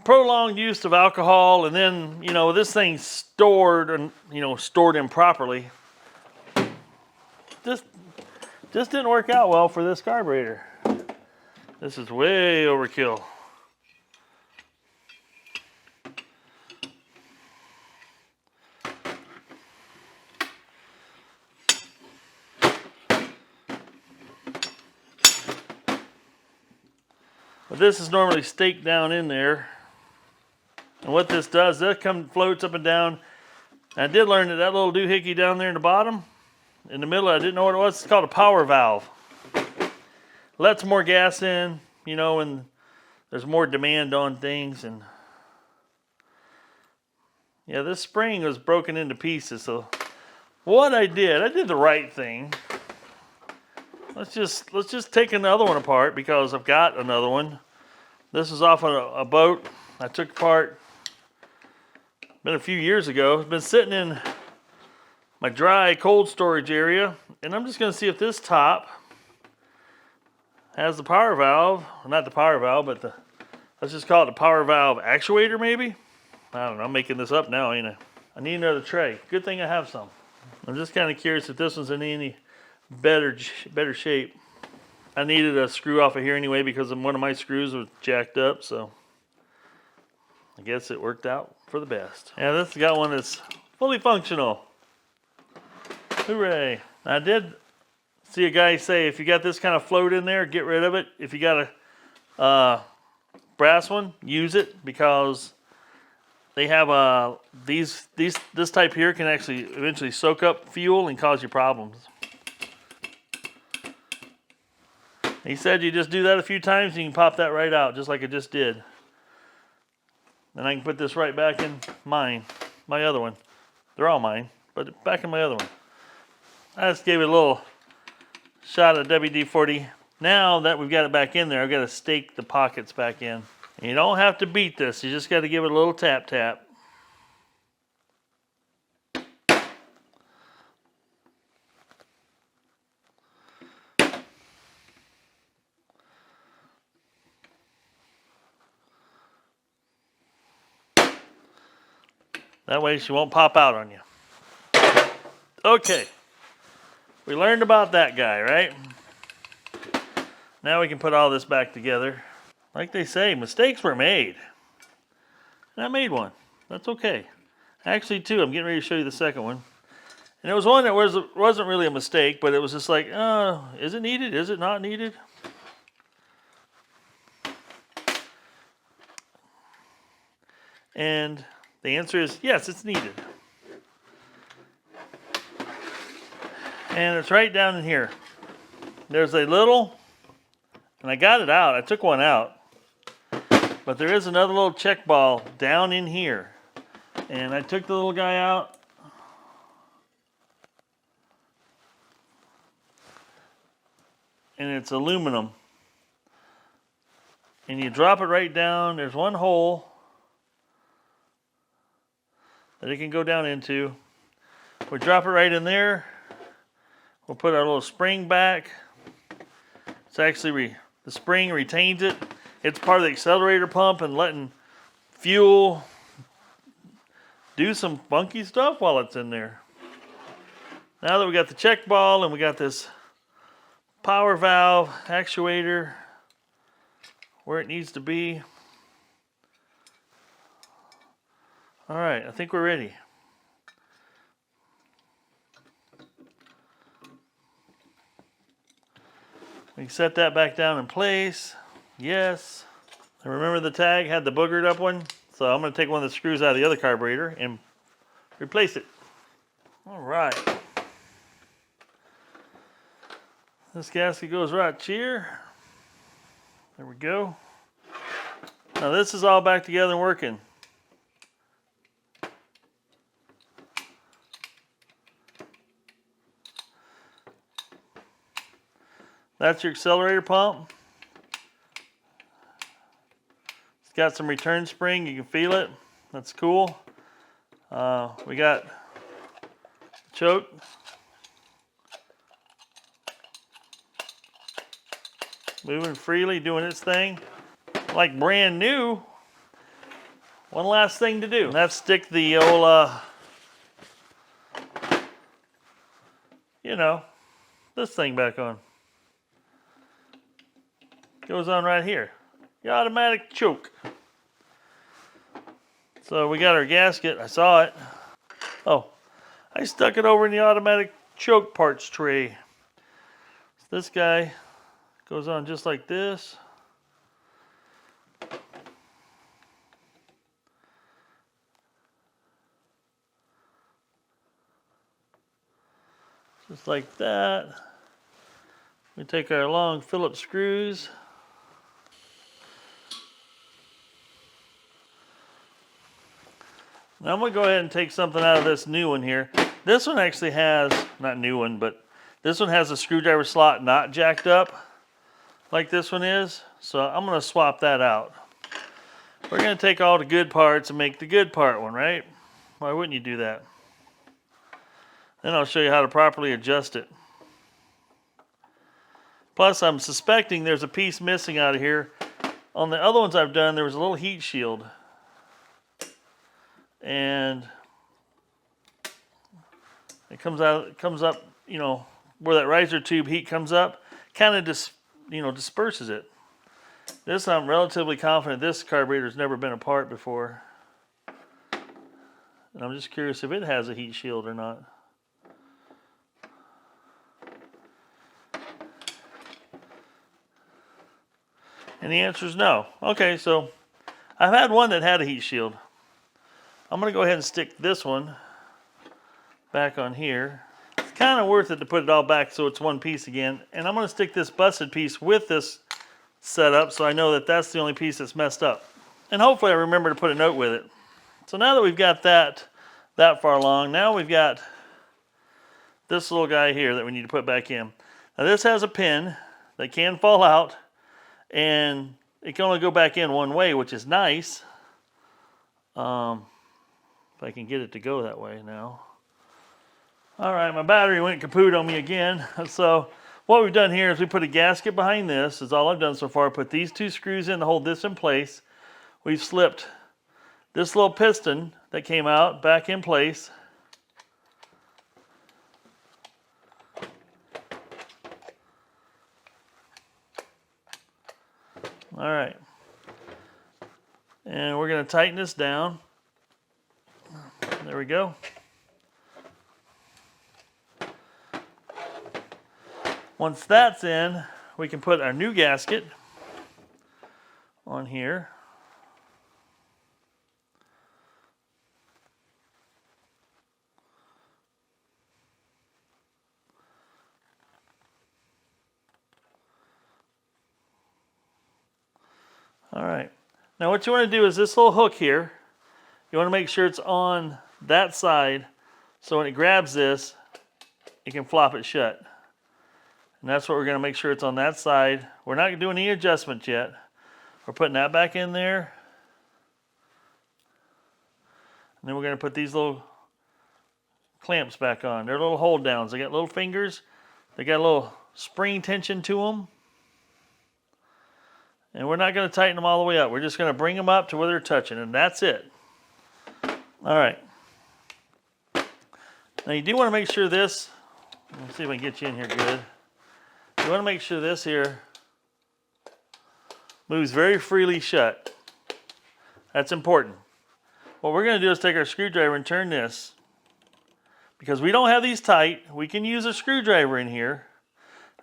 prolonged use of alcohol, and then, you know, this thing's stored and, you know, stored improperly. Just didn't work out well for this carburetor. This is way overkill. But this is normally staked down in there. And what this does, that floats up and down. And I did learn that that little doohickey down there in the bottom, in the middle, I didn't know what it was. It's called a power valve. Lets more gas in, you know, and there's more demand on things. And yeah, this spring was broken into pieces. So what I did the right thing. Let's just take another one apart, because I've got another one. This is off on a boat I took apart. Been a few years ago. It's been sitting in my dry cold storage area, and I'm just going to see if this top has the power valve. Not the power valve, but let's just call it the power valve actuator, maybe. I don't know. I'm making this up now, ain't I? I need another tray. Good thing I have some. I'm just kind of curious if this one's in any better shape. I needed a screw off of here anyway, because one of my screws was jacked up, so I guess it worked out for the best. Yeah, this got one that's fully functional. Hooray. I did see a guy say, if you got this kind of float in there, get rid of it. If you got a brass one, use it, because they have this type here can actually eventually soak up fuel and cause you problems. He said you just do that a few times and you can pop that right out, just like I just did. And I can put this right back in my other one. They're all mine, but back in my other one. I just gave it a little shot of WD-40. Now that we've got it back in there, I've got to stake the pockets back in. And you don't have to beat this, you just got to give it a little tap tap. That way she won't pop out on you. Okay. We learned about that guy, right? Now we can put all this back together. Like they say, mistakes were made. And I made one. That's okay. Actually, two. I'm getting ready to show you the second one. And it was one that wasn't really a mistake, but it was just like, is it needed? Is it not needed? And the answer is yes, it's needed. And it's right down in here. There's a little, and I got it out. I took one out. But there is another little check ball down in here. And I took the little guy out. And it's aluminum. And you drop it right down. There's one hole that it can go down into. We drop it right in there. We'll put our little spring back. It's actually, the spring retains it. It's part of the accelerator pump and letting fuel do some funky stuff while it's in there. Now that we got the check ball and we got this power valve actuator where it needs to be. All right, I think we're ready. We can set that back down in place. Yes. And remember the tag had the boogered up one? So I'm going to take one of the screws out of the other carburetor and replace it. All right. This gasket goes right here. There we go. Now this is all back together and working. That's your accelerator pump. It's got some return spring, you can feel it. That's cool. We got choke. Moving freely, doing its thing. Like brand new. One last thing to do. And that's stick the old, this thing back on. Goes on right here. The automatic choke. So we got our gasket. I saw it. Oh, I stuck it over in the automatic choke parts tray. So this guy goes on just like this. Just like that. We take our long Phillips screws. Now I'm going to go ahead and take something out of this new one here. This one actually has, not new one, but this one has a screwdriver slot not jacked up like this one is. So I'm going to swap that out. We're going to take all the good parts and make the good part one, right? Why wouldn't you do that? Then I'll show you how to properly adjust it. Plus I'm suspecting there's a piece missing out of here. On the other ones I've done, there was a little heat shield. And it comes up, where that riser tube heat comes up, kind of disperses it. This, I'm relatively confident this carburetor's never been apart before. And I'm just curious if it has a heat shield or not. And the answer is no. Okay, so I've had one that had a heat shield. I'm going to go ahead and stick this one back on here. It's kind of worth it to put it all back so it's one piece again. And I'm going to stick this busted piece with this setup so I know that that's the only piece that's messed up. And hopefully I remember to put a note with it. So now that we've got that far along, now we've got this little guy here that we need to put back in. Now this has a pin that can fall out, and it can only go back in one way, which is nice. If I can get it to go that way now. All right, my battery went kaput on me again. So what we've done here is we put a gasket behind this, is all I've done so far. Put these two screws in to hold this in place. We've slipped this little piston that came out back in place. All right. And we're going to tighten this down. There we go. Once that's in, we can put our new gasket on here. All right. Now what you want to do is this little hook here, you want to make sure it's on that side so when it grabs this, it can flop it shut. And that's what we're going to make sure it's on that side. We're not doing any adjustments yet. We're putting that back in there. And then we're going to put these little clamps back on. They're little hold downs. They got little fingers. They got a little spring tension to them. And we're not going to tighten them all the way up. We're just going to bring them up to where they're touching, and that's it. All right. Now you do want to make sure this, let's see if I can get you in here good. You want to make sure this here moves very freely shut. That's important. What we're going to do is take our screwdriver and turn this. Because we don't have these tight, we can use a screwdriver in here.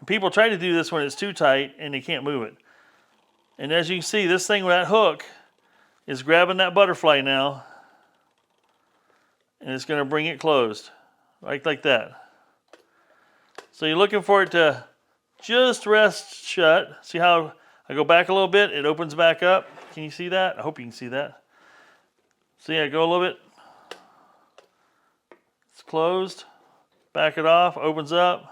People try to do this when it's too tight and they can't move it. And as you can see, this thing with that hook is grabbing that butterfly now. And it's going to bring it closed. Right like that. So you're looking for it to just rest shut. See how I go back a little bit, it opens back up. Can you see that? I hope you can see that. See, I go a little bit. It's closed. Back it off, opens up.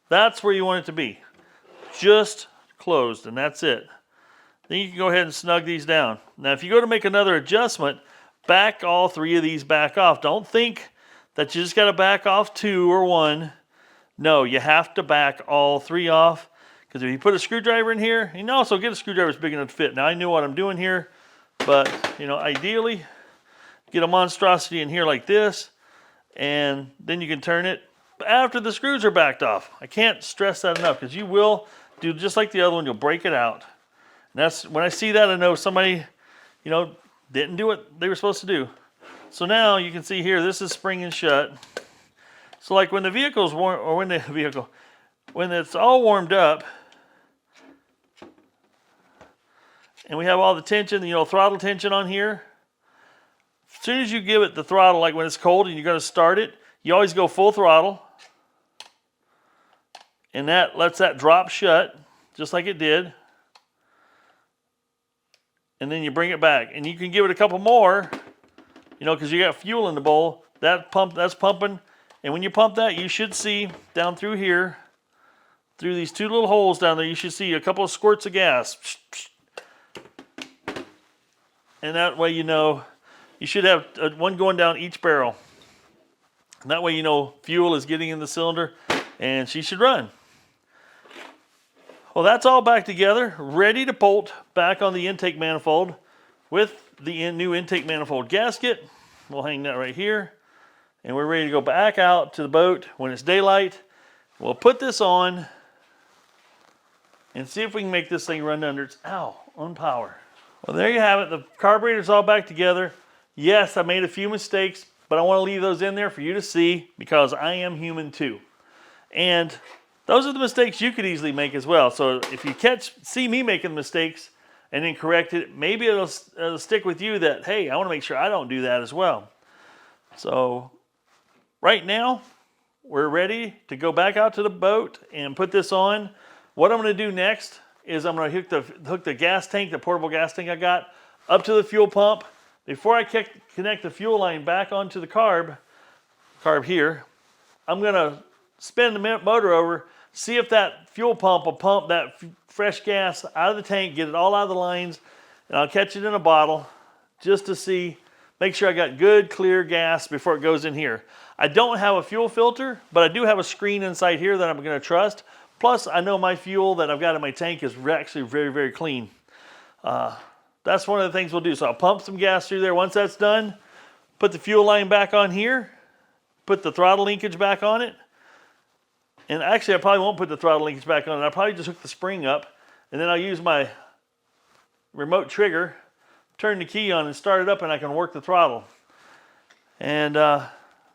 That's where you want it to be. Just closed, and that's it. Then you can go ahead and snug these down. Now, if you go to make another adjustment, back all three of these back off. Don't think that you just got to back off two or one. No, you have to back all three off. Because if you put a screwdriver in here, you can also get a screwdriver that's big enough to fit. Now, I know what I'm doing here, but, you know, ideally, get a monstrosity in here like this, and then you can turn it after the screws are backed off. I can't stress that enough, because you will do just like the other one. You'll break it out. And that's when I see that, I know somebody, you know, didn't do what they were supposed to do. So now you can see here, this is springing shut. So like when the vehicle's warm, or when it's all warmed up, and we have all the tension, you know, throttle tension on here. As soon as you give it the throttle, like when it's cold and you're going to start it, you always go full throttle. And that lets that drop shut, just like it did. And then you bring it back. And you can give it a couple more, you know, because you got fuel in the bowl. That's pumping. And when you pump that, you should see down through here, through these two little holes down there, you should see a couple of squirts of gas. And that way, you know, you should have one going down each barrel. And that way, you know, fuel is getting in the cylinder and she should run. Well, that's all back together, ready to bolt back on the intake manifold with the new intake manifold gasket. We'll hang that right here. And we're ready to go back out to the boat when it's daylight. We'll put this on and see if we can make this thing run under its, on power. Well, there you have it. The carburetor's all back together. Yes, I made a few mistakes, but I want to leave those in there for you to see because I am human too. And those are the mistakes you could easily make as well. So if you see me making mistakes and then correct it, maybe it'll stick with you that, hey, I want to make sure I don't do that as well. So right now, we're ready to go back out to the boat and put this on. What I'm going to do next is I'm going to hook the gas tank, the portable gas tank I got, up to the fuel pump. Before I connect the fuel line back onto the carb here, I'm going to spin the motor over, see if that fuel pump will pump that fresh gas out of the tank, get it all out of the lines, and I'll catch it in a bottle just to see, make sure I got good, clear gas before it goes in here. I don't have a fuel filter, but I do have a screen inside here that I'm going to trust. Plus, I know my fuel that I've got in my tank is actually very, very clean. That's one of the things we'll do. So I'll pump some gas through there. Once that's done, put the fuel line back on here, put the throttle linkage back on it. And actually, I probably won't put the throttle linkage back on it. I'll probably just hook the spring up, and then I'll use my remote trigger, turn the key on and start it up, and I can work the throttle. And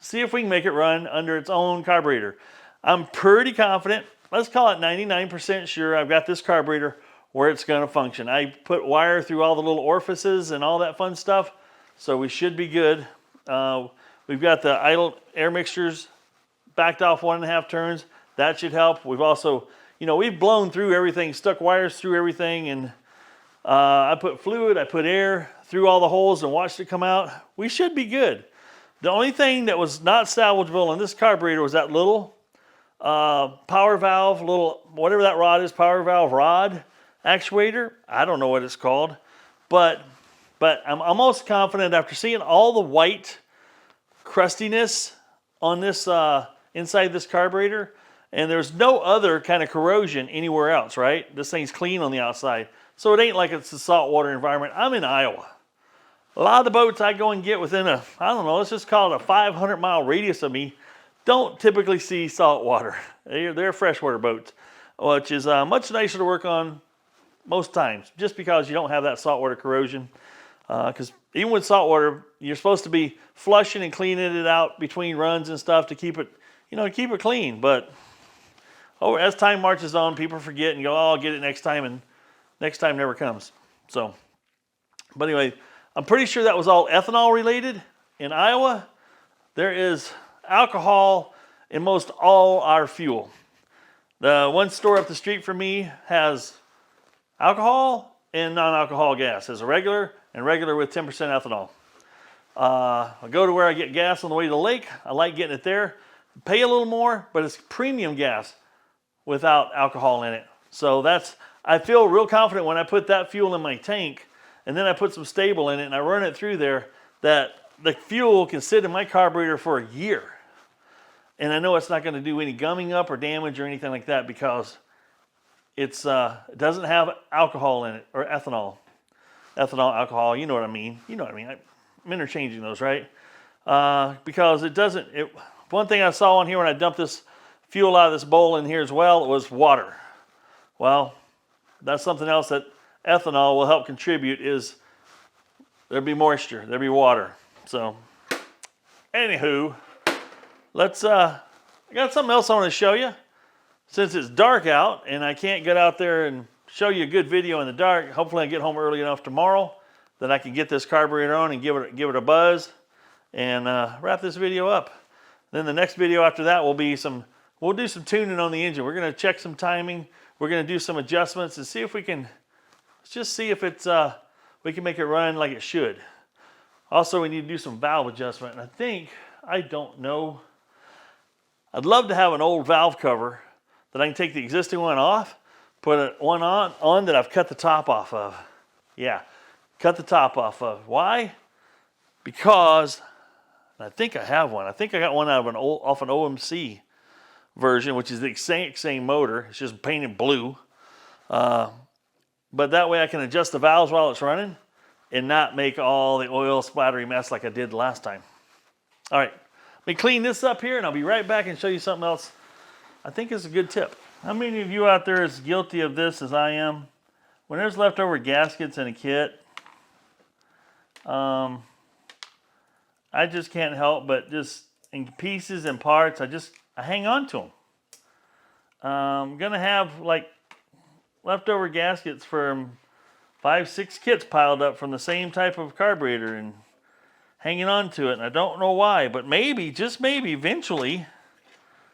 see if we can make it run under its own carburetor. I'm pretty confident, let's call it 99% sure I've got this carburetor where it's going to function. I put wire through all the little orifices and all that fun stuff, so we should be good. We've got the idle air mixtures backed off 1.5 turns. That should help. We've also, we've blown through everything, stuck wires through everything, and I put fluid, I put air through all the holes and watched it come out. We should be good. The only thing that was not salvageable in this carburetor was that little power valve, whatever that rod is, power valve rod actuator. I don't know what it's called, but I'm almost confident after seeing all the white crustiness on this inside this carburetor, and there's no other kind of corrosion anywhere else, right? This thing's clean on the outside, so it ain't like it's a saltwater environment. I'm in Iowa. A lot of the boats I go and get within I don't know, let's just call it a 500-mile radius of me, don't typically see salt water. They're freshwater boats, which is much nicer to work on most times, just because you don't have that saltwater corrosion. Because even with saltwater, you're supposed to be flushing and cleaning it out between runs and stuff to keep it, keep it clean. But as time marches on, people forget and go, oh, I'll get it next time, and next time never comes. So, but anyway, I'm pretty sure that was all ethanol related. In Iowa, there is alcohol in most all our fuel. The one store up the street from me has alcohol and non-alcohol gas. Has a regular and regular with 10% ethanol. I go to where I get gas on the way to the lake. I like getting it there. Pay a little more, but it's premium gas without alcohol in it. So I feel real confident when I put that fuel in my tank, and then I put some stable in it and I run it through there, that the fuel can sit in my carburetor for a year. And I know it's not going to do any gumming up or damage or anything like that, because it doesn't have alcohol in it, or ethanol. Ethanol, alcohol, you know what I mean. I'm interchanging those, right? Because it doesn't, one thing I saw on here when I dumped this fuel out of this bowl in here as well, it was water. Well, that's something else that ethanol will help contribute, is there'll be moisture, there'll be water. So, anywho, I got something else I want to show you. Since it's dark out and I can't get out there and show you a good video in the dark, hopefully I get home early enough tomorrow that I can get this carburetor on and give it a buzz and wrap this video up. Then the next video after that will be we'll do some tuning on the engine. We're going to check some timing. We're going to do some adjustments and see if we can, let's just see if we can make it run like it should. Also, we need to do some valve adjustment. And I don't know, I'd love to have an old valve cover that I can take the existing one off, put one on that I've cut the top off of. Yeah, cut the top off of. Why? Because I think I have one. I think I got one out of off an OMC version, which is the exact same motor. It's just painted blue. But that way I can adjust the valves while it's running and not make all the oil splattery mess like I did last time. All right, let me clean this up here and I'll be right back and show you something else I think is a good tip. How many of you out there is guilty of this as I am? When there's leftover gaskets in a kit, I just can't help but just in pieces and parts, I hang on to them. I'm gonna have like leftover gaskets from 5-6 kits piled up from the same type of carburetor and hanging on to it, and I don't know why, but maybe, just maybe, eventually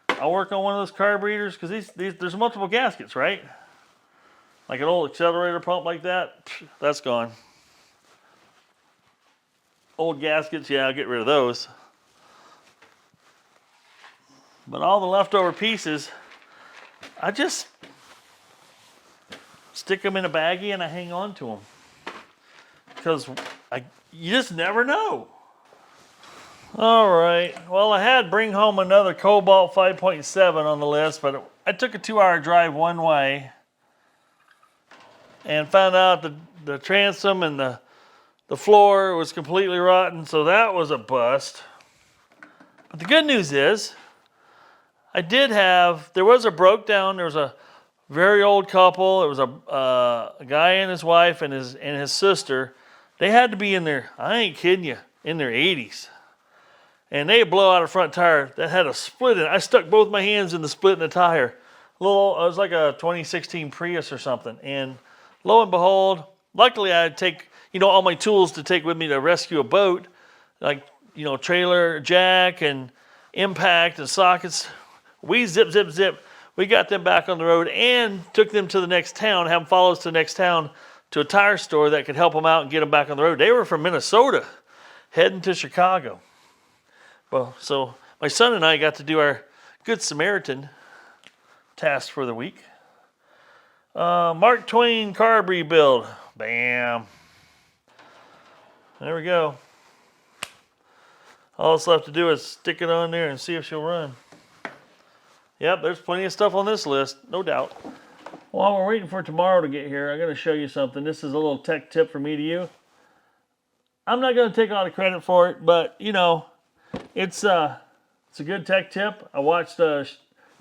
I'll work on one of those carburetors, because there's multiple gaskets, right? Like an old accelerator pump like that, that's gone. Old gaskets, yeah, I'll get rid of those. But all the leftover pieces, I just stick them in a baggie and I hang on to them. Because you just never know. All right, well, I had bring home another Cobalt 5.7 on the list, but I took a 2-hour drive one way and found out the transom and the floor was completely rotten, so that was a bust. But the good news is, there was a broke down, there was a very old couple, it was a guy and his wife and his sister. They had to be in their, I ain't kidding you, in their 80s. And they blow out a front tire that had a split in it. I stuck both my hands in the split in the tire. It was like a 2016 Prius or something. And lo and behold, luckily I had take, all my tools to take with me to rescue a boat, like, trailer, jack, and impact, and sockets. We zip. We got them back on the road and took them to the next town, have them follow us to the next town to a tire store that could help them out and get them back on the road. They were from Minnesota, heading to Chicago. Well, so my son and I got to do our Good Samaritan task for the week. Mark Twain carb rebuild. Bam. There we go. All that's left to do is stick it on there and see if she'll run. Yep, there's plenty of stuff on this list, no doubt. While we're waiting for tomorrow to get here, I'm going to show you something. This is a little tech tip from me to you. I'm not going to take all the credit for it, but, it's a good tech tip. I watched a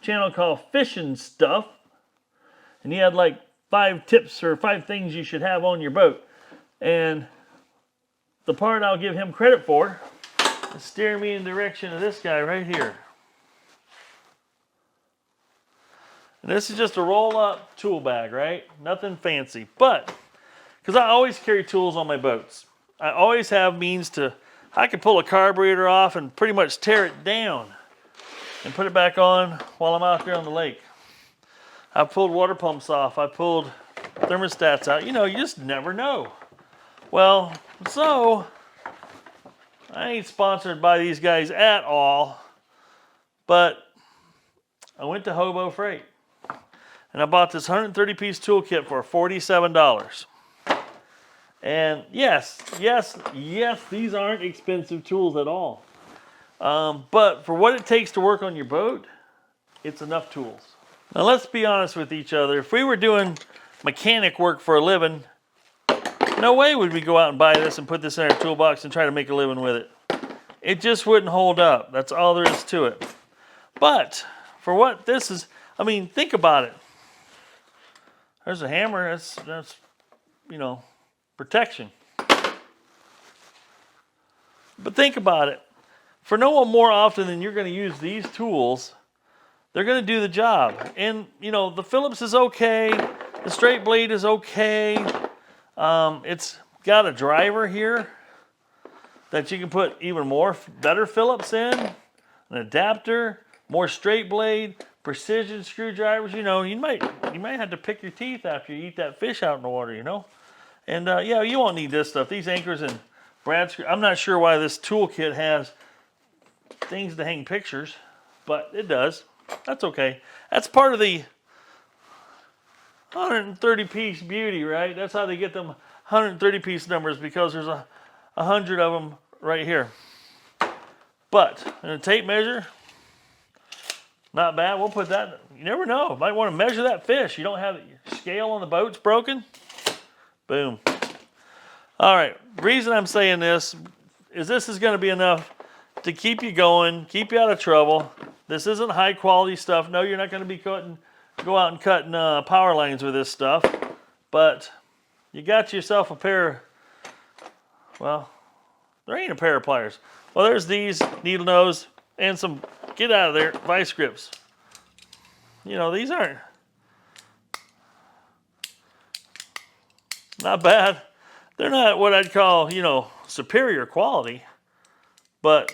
channel called Fishing Stuff, and he had like 5 tips or 5 things you should have on your boat. And the part I'll give him credit for is steering me in the direction of this guy right here. And this is just a roll-up tool bag, right? Nothing fancy, but because I always carry tools on my boats, I always have means to. I can pull a carburetor off and pretty much tear it down and put it back on while I'm out there on the lake. I've pulled water pumps off. I pulled thermostats out. You just never know. Well, so I ain't sponsored by these guys at all, but I went to Hobo Freight and I bought this 130-piece toolkit for $47. And yes, these aren't expensive tools at all. But for what it takes to work on your boat, it's enough tools. Now let's be honest with each other. If we were doing mechanic work for a living, no way would we go out and buy this and put this in our toolbox and try to make a living with it. It just wouldn't hold up. That's all there is to it. But for what this is, think about it. There's a hammer, that's protection. But think about it. For no one more often than you're going to use these tools, they're going to do the job. And, the Phillips is okay. The straight blade is okay. It's got a driver here that you can put even better Phillips in, an adapter, more straight blade, precision screwdrivers. You might have to pick your teeth after you eat that fish out in the water, And you won't need this stuff. These anchors and brad screw. I'm not sure why this toolkit has things to hang pictures, but it does. That's okay. That's part of the 130-piece beauty, right? That's how they get them 130-piece numbers, because there's 100 of them right here. But in a tape measure, not bad. We'll put that. You never know. Might want to measure that fish. You don't have your scale on the boat's broken. Boom. All right. The reason I'm saying this is going to be enough to keep you going, keep you out of trouble. This isn't high quality stuff. No, you're not going to be go out and cutting power lines with this stuff. But you got yourself a pair. Well, there ain't a pair of pliers. Well, there's these needle nose and some, get out of there, vice grips. you know, these aren't not bad. They're not what I'd call, you know, superior quality, but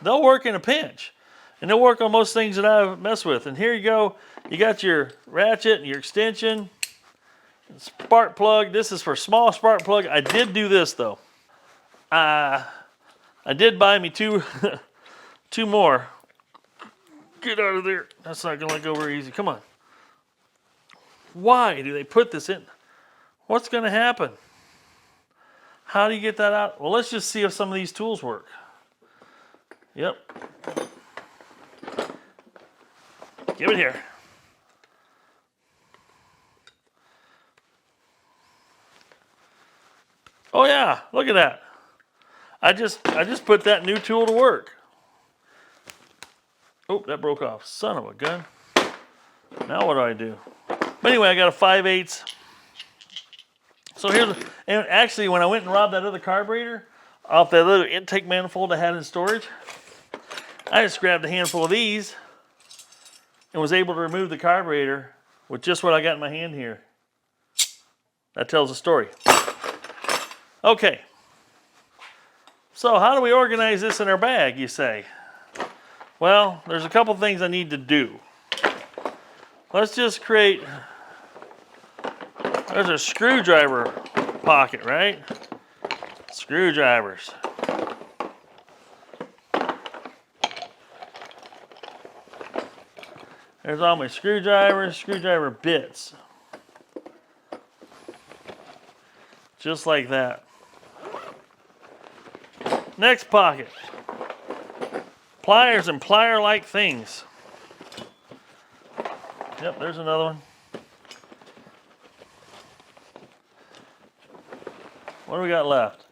they'll work in a pinch. And they'll work on most things that I mess with. And here you go. You got your ratchet and your extension. Spark plug. This is for small spark plug. I did do this though. I did buy me two more. Get out of there. That's not gonna go very easy. Come on. Why do they put this in? What's gonna happen? How do you get that out? Well, let's just see if some of these tools work. Yep. Give it here. Oh yeah, look at that. I just put that new tool to work. Oh, that broke off. Son of a gun. Now what do I do? But anyway, I got a 5/8. So here's, and actually when I went and robbed that other carburetor off that little intake manifold I had in storage, I just grabbed a handful of these and was able to remove the carburetor with just what I got in my hand here. That tells a story. Okay. So how do we organize this in our bag, you say? Well, there's a couple things I need to do. Let's just create, there's a screwdriver pocket, right? Screwdrivers. There's all my screwdrivers, screwdriver bits. Just like that. Next pocket. Pliers and plier-like things. Yep, there's another one. What do we got left?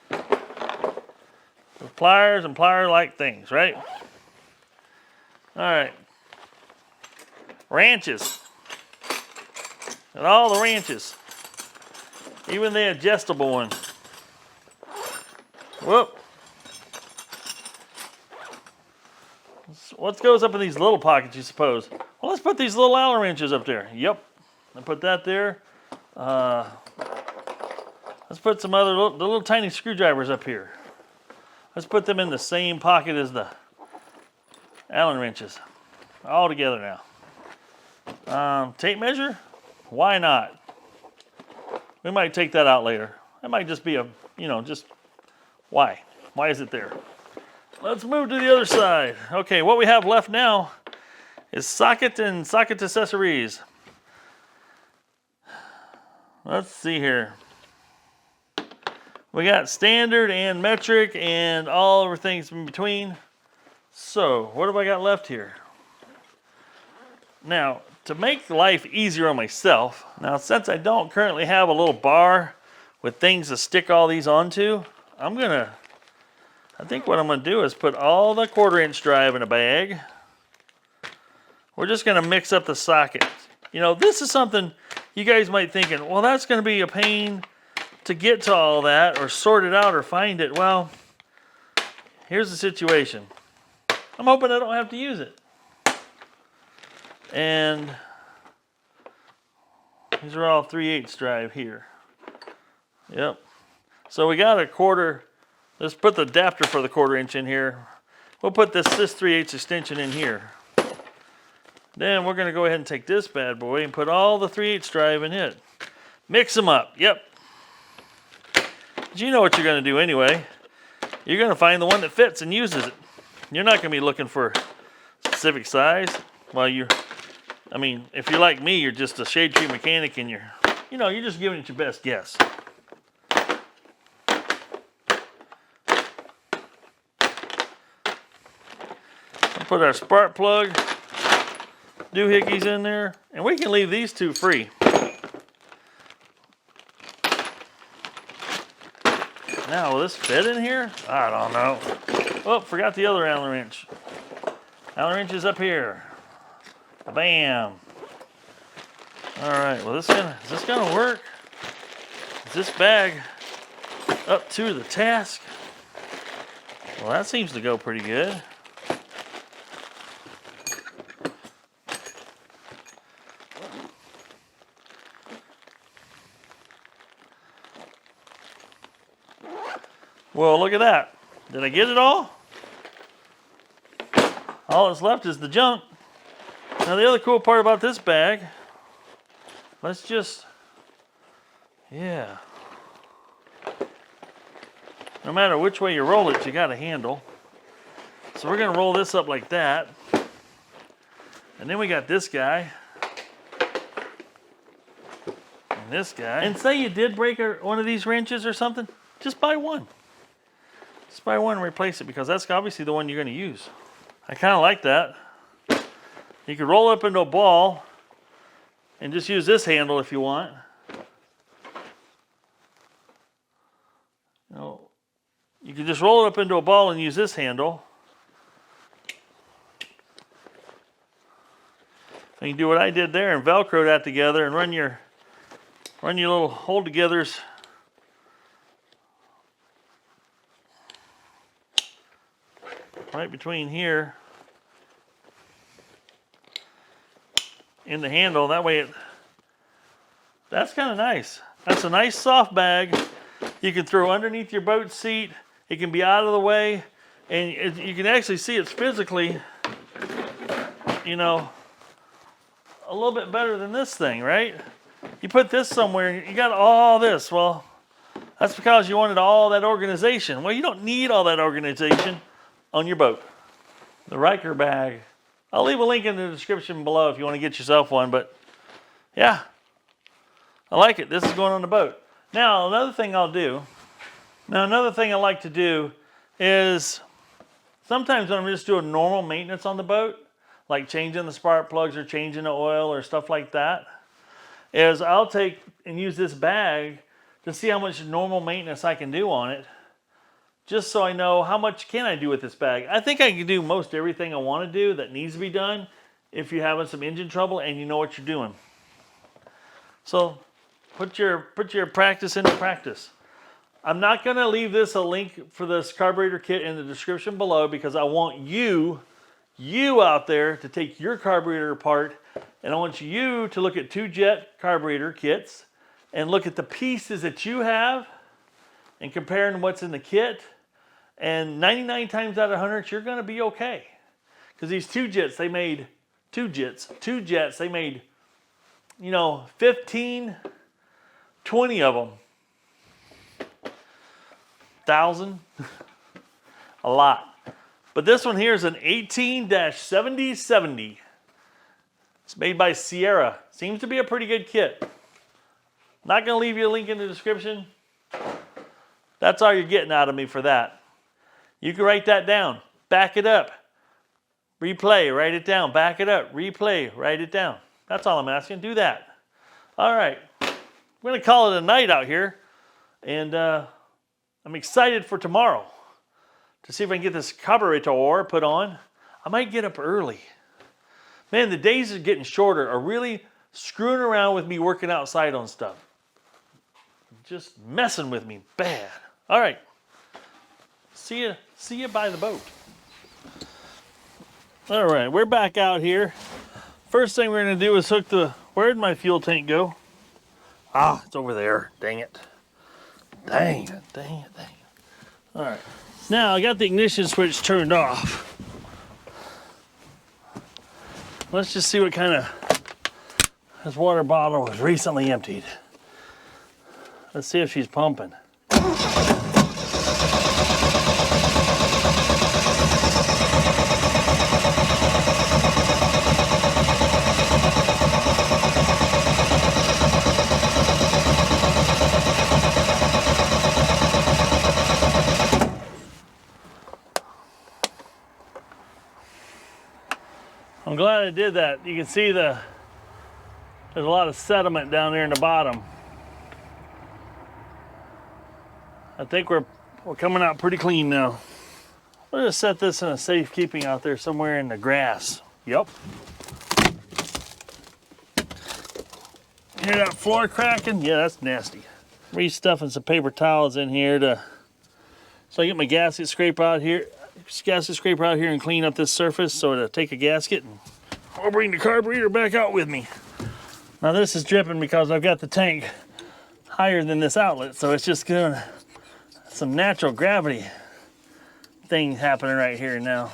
There's pliers and plier-like things, right? All right. Wrenches. And all the wrenches. Even the adjustable one. Whoop. What goes up in these little pockets, you suppose? Well, let's put these little Allen wrenches up there. Yep. I put that there. Let's put some other the little tiny screwdrivers up here. Let's put them in the same pocket as the Allen wrenches. All together now. Tape measure? Why not? We might take that out later. That might just be a, you know, just why? Why is it there? Let's move to the other side. Okay, what we have left now is socket and socket accessories. Let's see here. We got standard and metric and all everything's in between. So, what have I got left here? Now, to make life easier on myself, now since I don't currently have a little bar with things to stick all these onto, I think what I'm gonna do is put all the 1/4" drive in a bag. We're just gonna mix up the sockets. You know, this is something you guys might thinking, well, that's gonna be a pain to get to all that or sort it out or find it. Well, here's the situation. I'm hoping I don't have to use it. And these are all 3/8 drive here. Yep. So we got a 1/4. Let's put the adapter for the 1/4" in here. We'll put this 3/8 extension in here. Then we're gonna go ahead and take this bad boy and put all the 3/8 drive in it. Mix them up. Yep. But you know what you're gonna do anyway. You're gonna find the one that fits and uses it. You're not gonna be looking for specific size. Well, I mean, if you're like me, you're just a shade tree mechanic and you're just giving it your best guess. We'll put our spark plug doohickeys in there, and we can leave these two free. Now, will this fit in here? I don't know. Oh, forgot the other Allen wrench. Allen wrench is up here. Bam. All right, well, is this gonna work? Is this bag up to the task? Well, that seems to go pretty good. Well, look at that. Did I get it all? All that's left is the junk. Now the other cool part about this bag, let's just, yeah. No matter which way you roll it, you got a handle. So we're gonna roll this up like that. And then we got this guy. And this guy. And say you did break one of these wrenches or something, just buy one. Just buy one and replace it, because that's obviously the one you're gonna use. I kinda like that. You could roll up into a ball and just use this handle if you want. You know, you can just roll it up into a ball and use this handle. And you can do what I did there and Velcro that together and run your little hold togethers right between here in the handle. That way that's kind of nice. That's a nice soft bag. You can throw underneath your boat seat. It can be out of the way, and you can actually see it's physically, you know, a little bit better than this thing, right? You put this somewhere, you got all this. Well, that's because you wanted all that organization. Well, you don't need all that organization on your boat. The Riker bag, I'll leave a link in the description below if you want to get yourself one, but yeah, I like it. This is going on the boat. Now, another thing I like to do is sometimes when I'm just doing normal maintenance on the boat, like changing the spark plugs or changing the oil or stuff like that, is I'll take and use this bag to see how much normal maintenance I can do on it, just so I know how much can I do with this bag. I think I can do most everything I want to do that needs to be done if you're having some engine trouble and you know what you're doing. So put your practice into practice. I'm not going to leave this a link for this carburetor kit in the description below, because I want you out there to take your carburetor apart, and I want you to look at 2-jet carburetor kits and look at the pieces that you have and comparing what's in the kit. And 99 times out of 100, you're going to be okay. Because these 2-jets, they made 2-jets, they made, you know, 15, 20 of them. 1,000, a lot. But this one here is an 18-7070. It's made by Sierra. Seems to be a pretty good kit. Not going to leave you a link in the description. That's all you're getting out of me for that. You can write that down. Back it up. Replay, write it down. Back it up. Replay, write it down. That's all I'm asking. Do that. All right. We're going to call it a night out here. And I'm excited for tomorrow to see if I can get this Carburetor put on. I might get up early. Man, the days are getting shorter are really screwing around with me working outside on stuff. Just messing with me bad. All right. See you by the boat. All right, we're back out here. First thing we're going to do is hook where'd my fuel tank go? Ah, it's over there. Dang it. Dang it. All right. Now, I got the ignition switch turned off. Let's just see what kind of... This water bottle was recently emptied. Let's see if she's pumping. I'm glad I did that. You can see there's a lot of sediment down there in the bottom. I think we're coming out pretty clean now. We'll just set this in a safekeeping out there somewhere in the grass. Yep. Hear that floor cracking? Yeah, that's nasty. Restuffing some paper towels in here so I get my gasket scraper out here. And clean up this surface so to take a gasket, and I'll bring the carburetor back out with me. Now this is dripping because I've got the tank higher than this outlet, so it's just gonna some natural gravity thing happening right here now.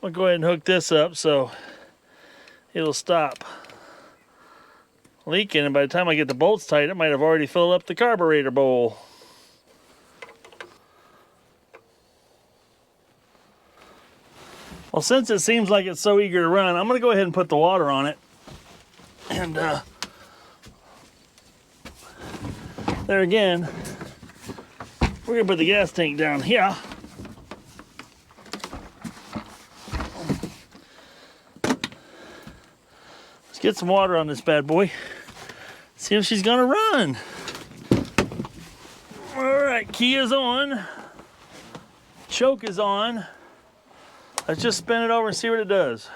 I'll go ahead and hook this up so it'll stop leaking, and by the time I get the bolts tight, it might have already filled up the carburetor bowl. Well, since it seems like it's so eager to run, I'm going to go ahead and put the water on it. And there again, we're going to put the gas tank down here. Get some water on this bad boy. See if she's gonna run. All right, key is on. Choke is on. Let's just spin it over and see what it does.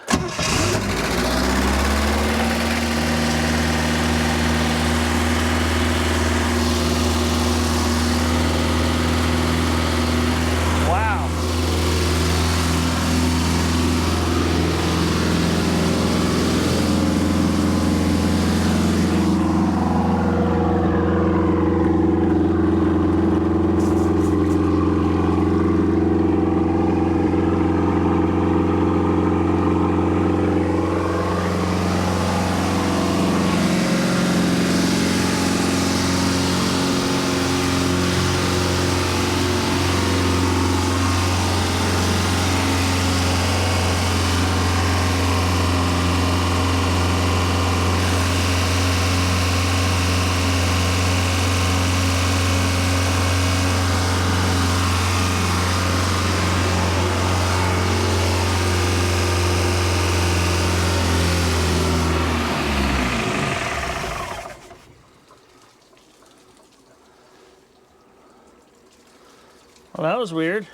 Well, that was weird.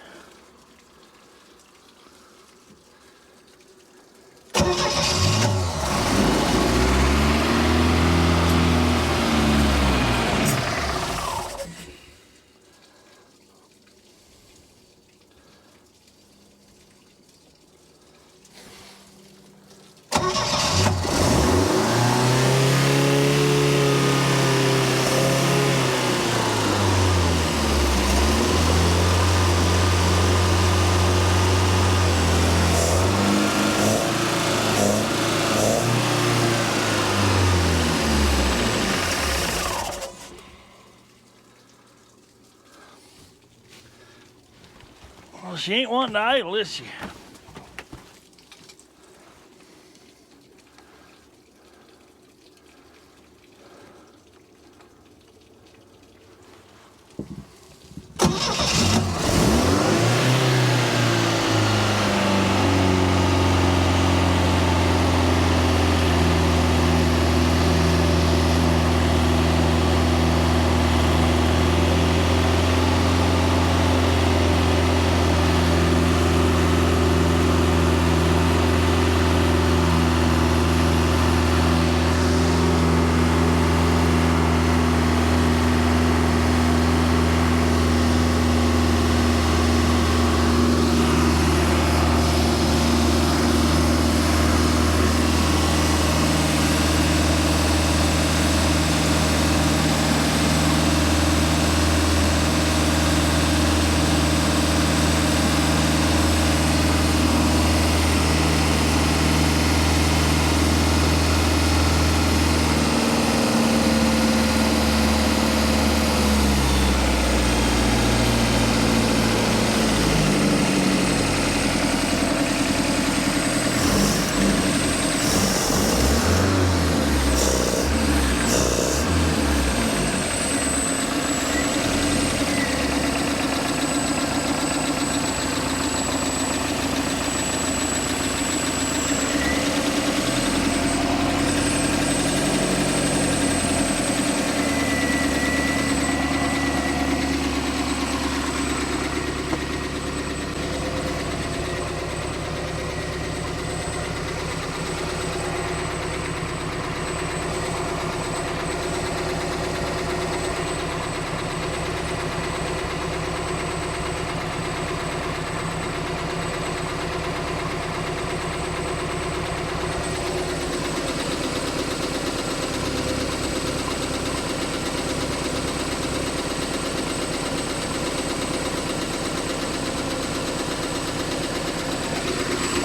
Well, she ain't wanting to idle, is she?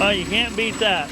Well, you can't beat that.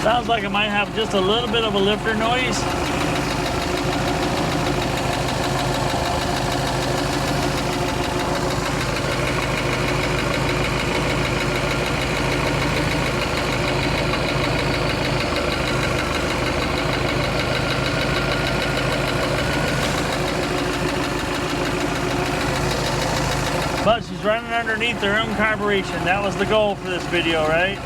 Sounds like it might have just a little bit of a lifter noise. But she's running underneath her own carburation. That was the goal for this video, right?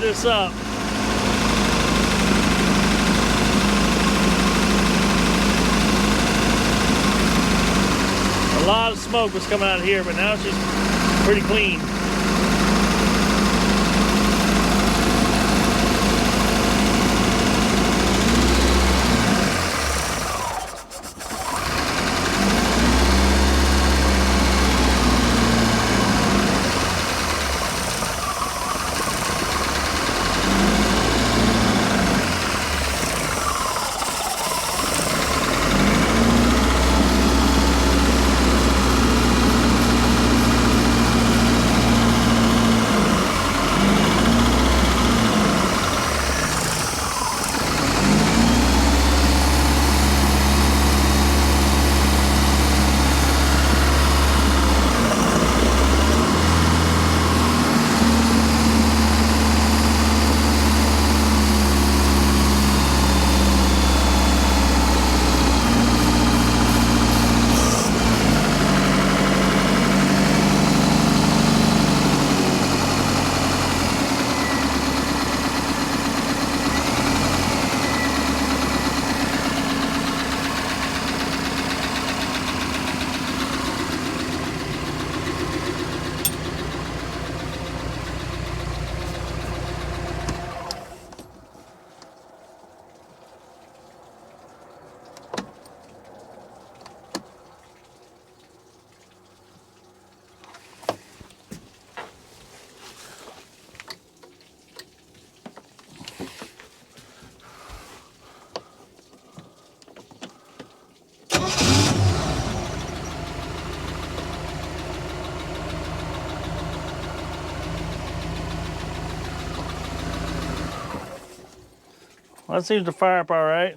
this up. A lot of smoke was coming out of here, but now she's pretty clean. Well, that seems to fire up all right.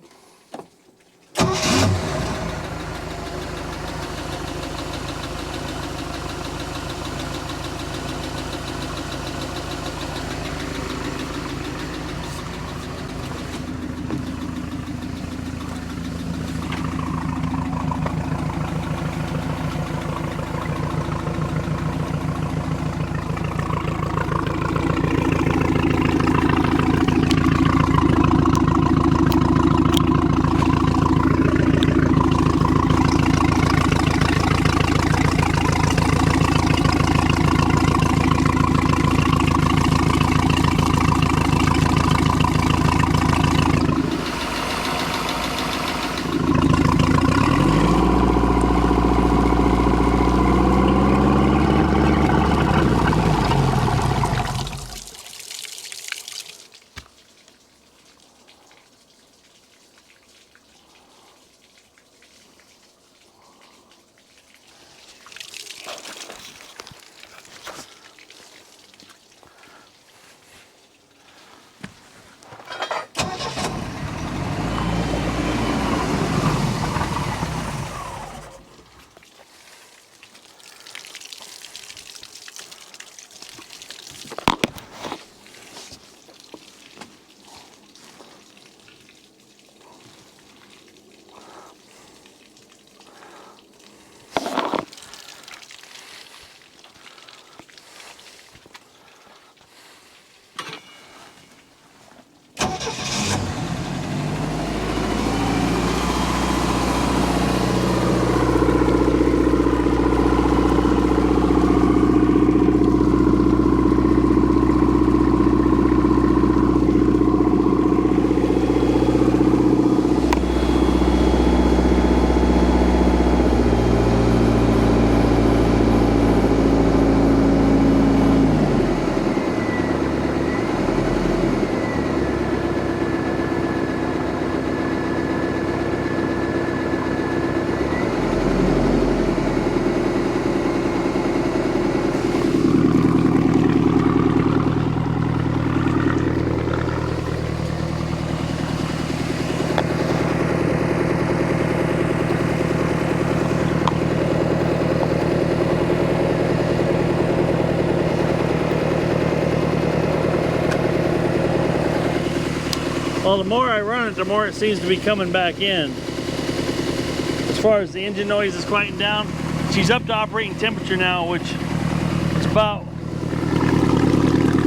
Well, the more I run it, the more it seems to be coming back in. As far as the engine noise is quieting down, she's up to operating temperature now, which is about,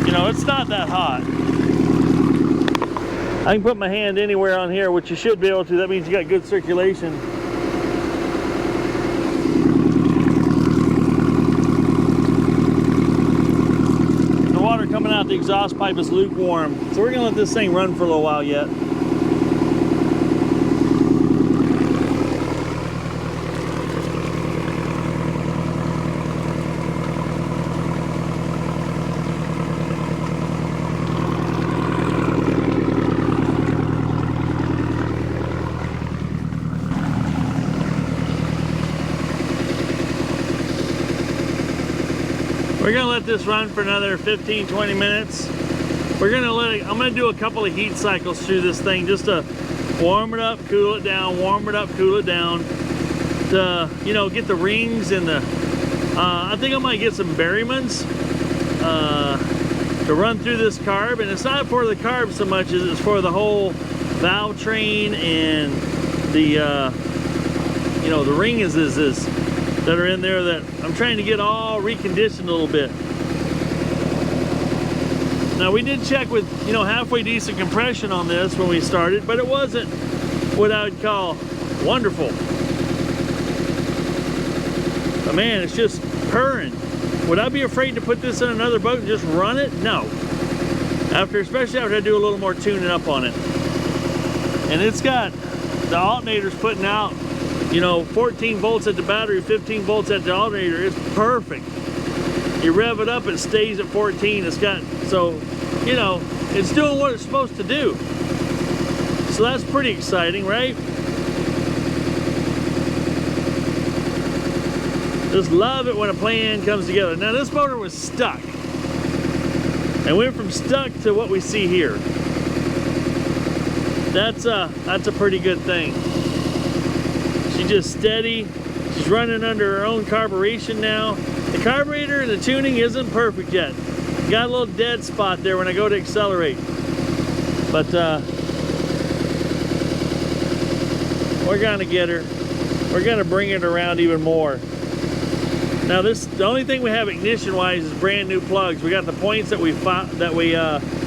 you know, it's not that hot. I can put my hand anywhere on here, which you should be able to. That means you got good circulation. The water coming out the exhaust pipe is lukewarm, so we're gonna let this thing run for a little while yet. We're gonna let this run for another 15-20 minutes. We're gonna let it, I'm gonna do a couple of heat cycles through this thing just to warm it up, cool it down, warm it up, cool it down, to, you know, get the rings and the, I think I might get some Berrymans to run through this carb. And it's not for the carb so much as it's for the whole valve train and the, you know, the rings that are in there that I'm trying to get all reconditioned a little bit. Now we did check with, you know, halfway decent compression on this when we started, but it wasn't what I would call wonderful. But man, it's just purring. Would I be afraid to put this in another boat and just run it? No. Especially after I do a little more tuning up on it. And it's got the alternators putting out, you know, 14 volts at the battery, 15 volts at the alternator. It's perfect. You rev it up, it stays at 14. It's got, so, you know, it's doing what it's supposed to do. So that's pretty exciting, right? Just love it when a plan comes together. Now this motor was stuck. And went from stuck to what we see here. That's a pretty good thing. She's just steady. She's running under her own carburation now. The carburetor and the tuning isn't perfect yet. Got a little dead spot there when I go to accelerate. But we're gonna get her. We're gonna bring it around even more. Now the only thing we have ignition wise is brand new plugs. We got the points that we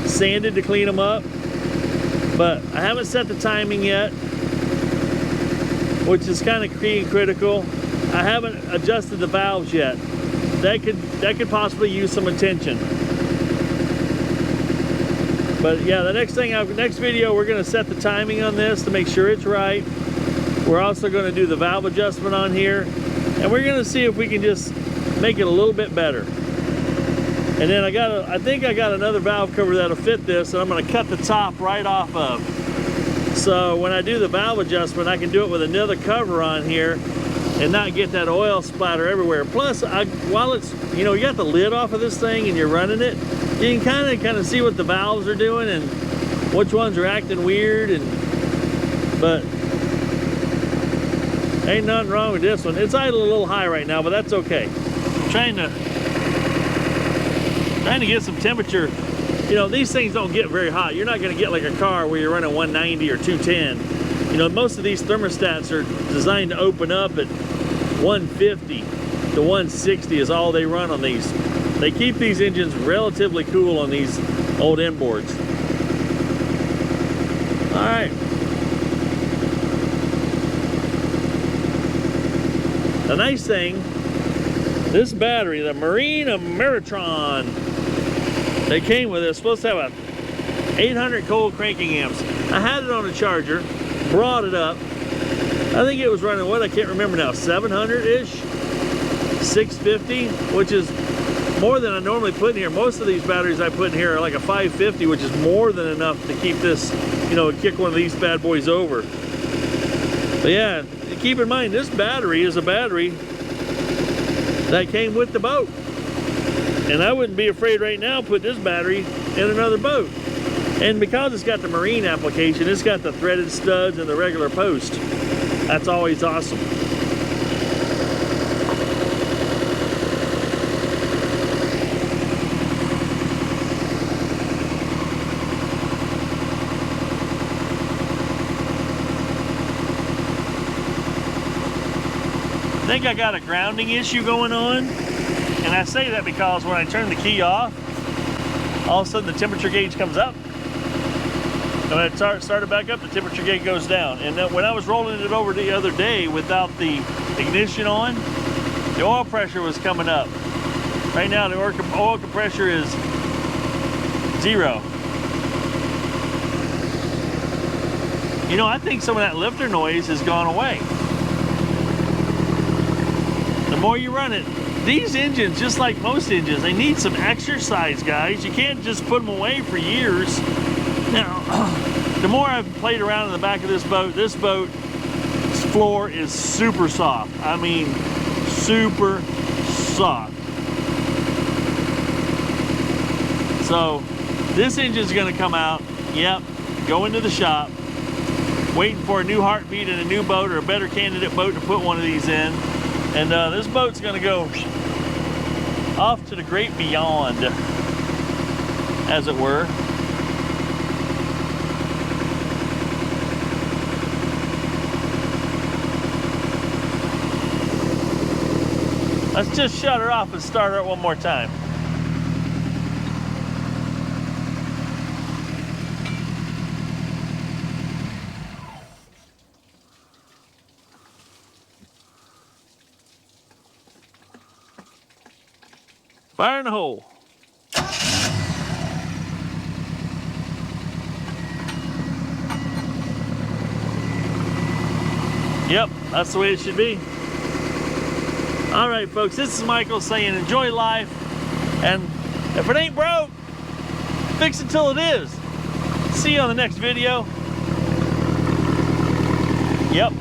sanded to clean them up. But I haven't set the timing yet, which is kind of key and critical. I haven't adjusted the valves yet. That could possibly use some attention. But yeah, the next video we're going to set the timing on this to make sure it's right. We're also going to do the valve adjustment on here, and we're going to see if we can just make it a little bit better. And then I think I got another valve cover that'll fit this, and I'm going to cut the top right off of. So when I do the valve adjustment, I can do it with another cover on here and not get that oil splatter everywhere. Plus, while it's, you know, you got the lid off of this thing and you're running it, you can kind of see what the valves are doing and which ones are acting weird. But ain't nothing wrong with this one. It's idling a little high right now, but that's okay. I'm trying to get some temperature. You know, these things don't get very hot. You're not going to get like a car where you're running 190 or 210. You know, most of these thermostats are designed to open up at 150 to 160 is all they run on these. They keep these engines relatively cool on these old inboards. All right. The nice thing, this battery, the Marine Ameritron, they came with it, supposed to have a 800 cold cranking amps. I had it on a charger, brought it up. I think it was running, what, I can't remember now, 700-ish, 650, which is more than I normally put in here. Most of these batteries I put in here are like a 550, which is more than enough to keep this, you know, kick one of these bad boys over. But yeah, keep in mind, this battery is a battery that came with the boat. And I wouldn't be afraid right now to put this battery in another boat. And because it's got the marine application, it's got the threaded studs and the regular post. That's always awesome. I think I got a grounding issue going on. And I say that because when I turn the key off, all of a sudden the temperature gauge comes up. And when I start it back up, the temperature gauge goes down. And then when I was rolling it over the other day without the ignition on, the oil pressure was coming up. Right now, the oil pressure is 0. You know, I think some of that lifter noise has gone away. The more you run it, these engines, just like most engines, they need some exercise, guys. You can't just put them away for years. Now, the more I've played around in the back of this boat's floor is super soft. I mean, super soft. So, this engine's gonna come out, yep, go into the shop, waiting for a new heartbeat and a new boat or a better candidate boat to put one of these in. And this boat's gonna go off to the great beyond, as it were. Let's just shut her off and start her up one more time. Fire in the hole. Yep, that's the way it should be. All right, folks, this is Michael saying enjoy life. And if it ain't broke, fix it till it is. See you on the next video. Yep.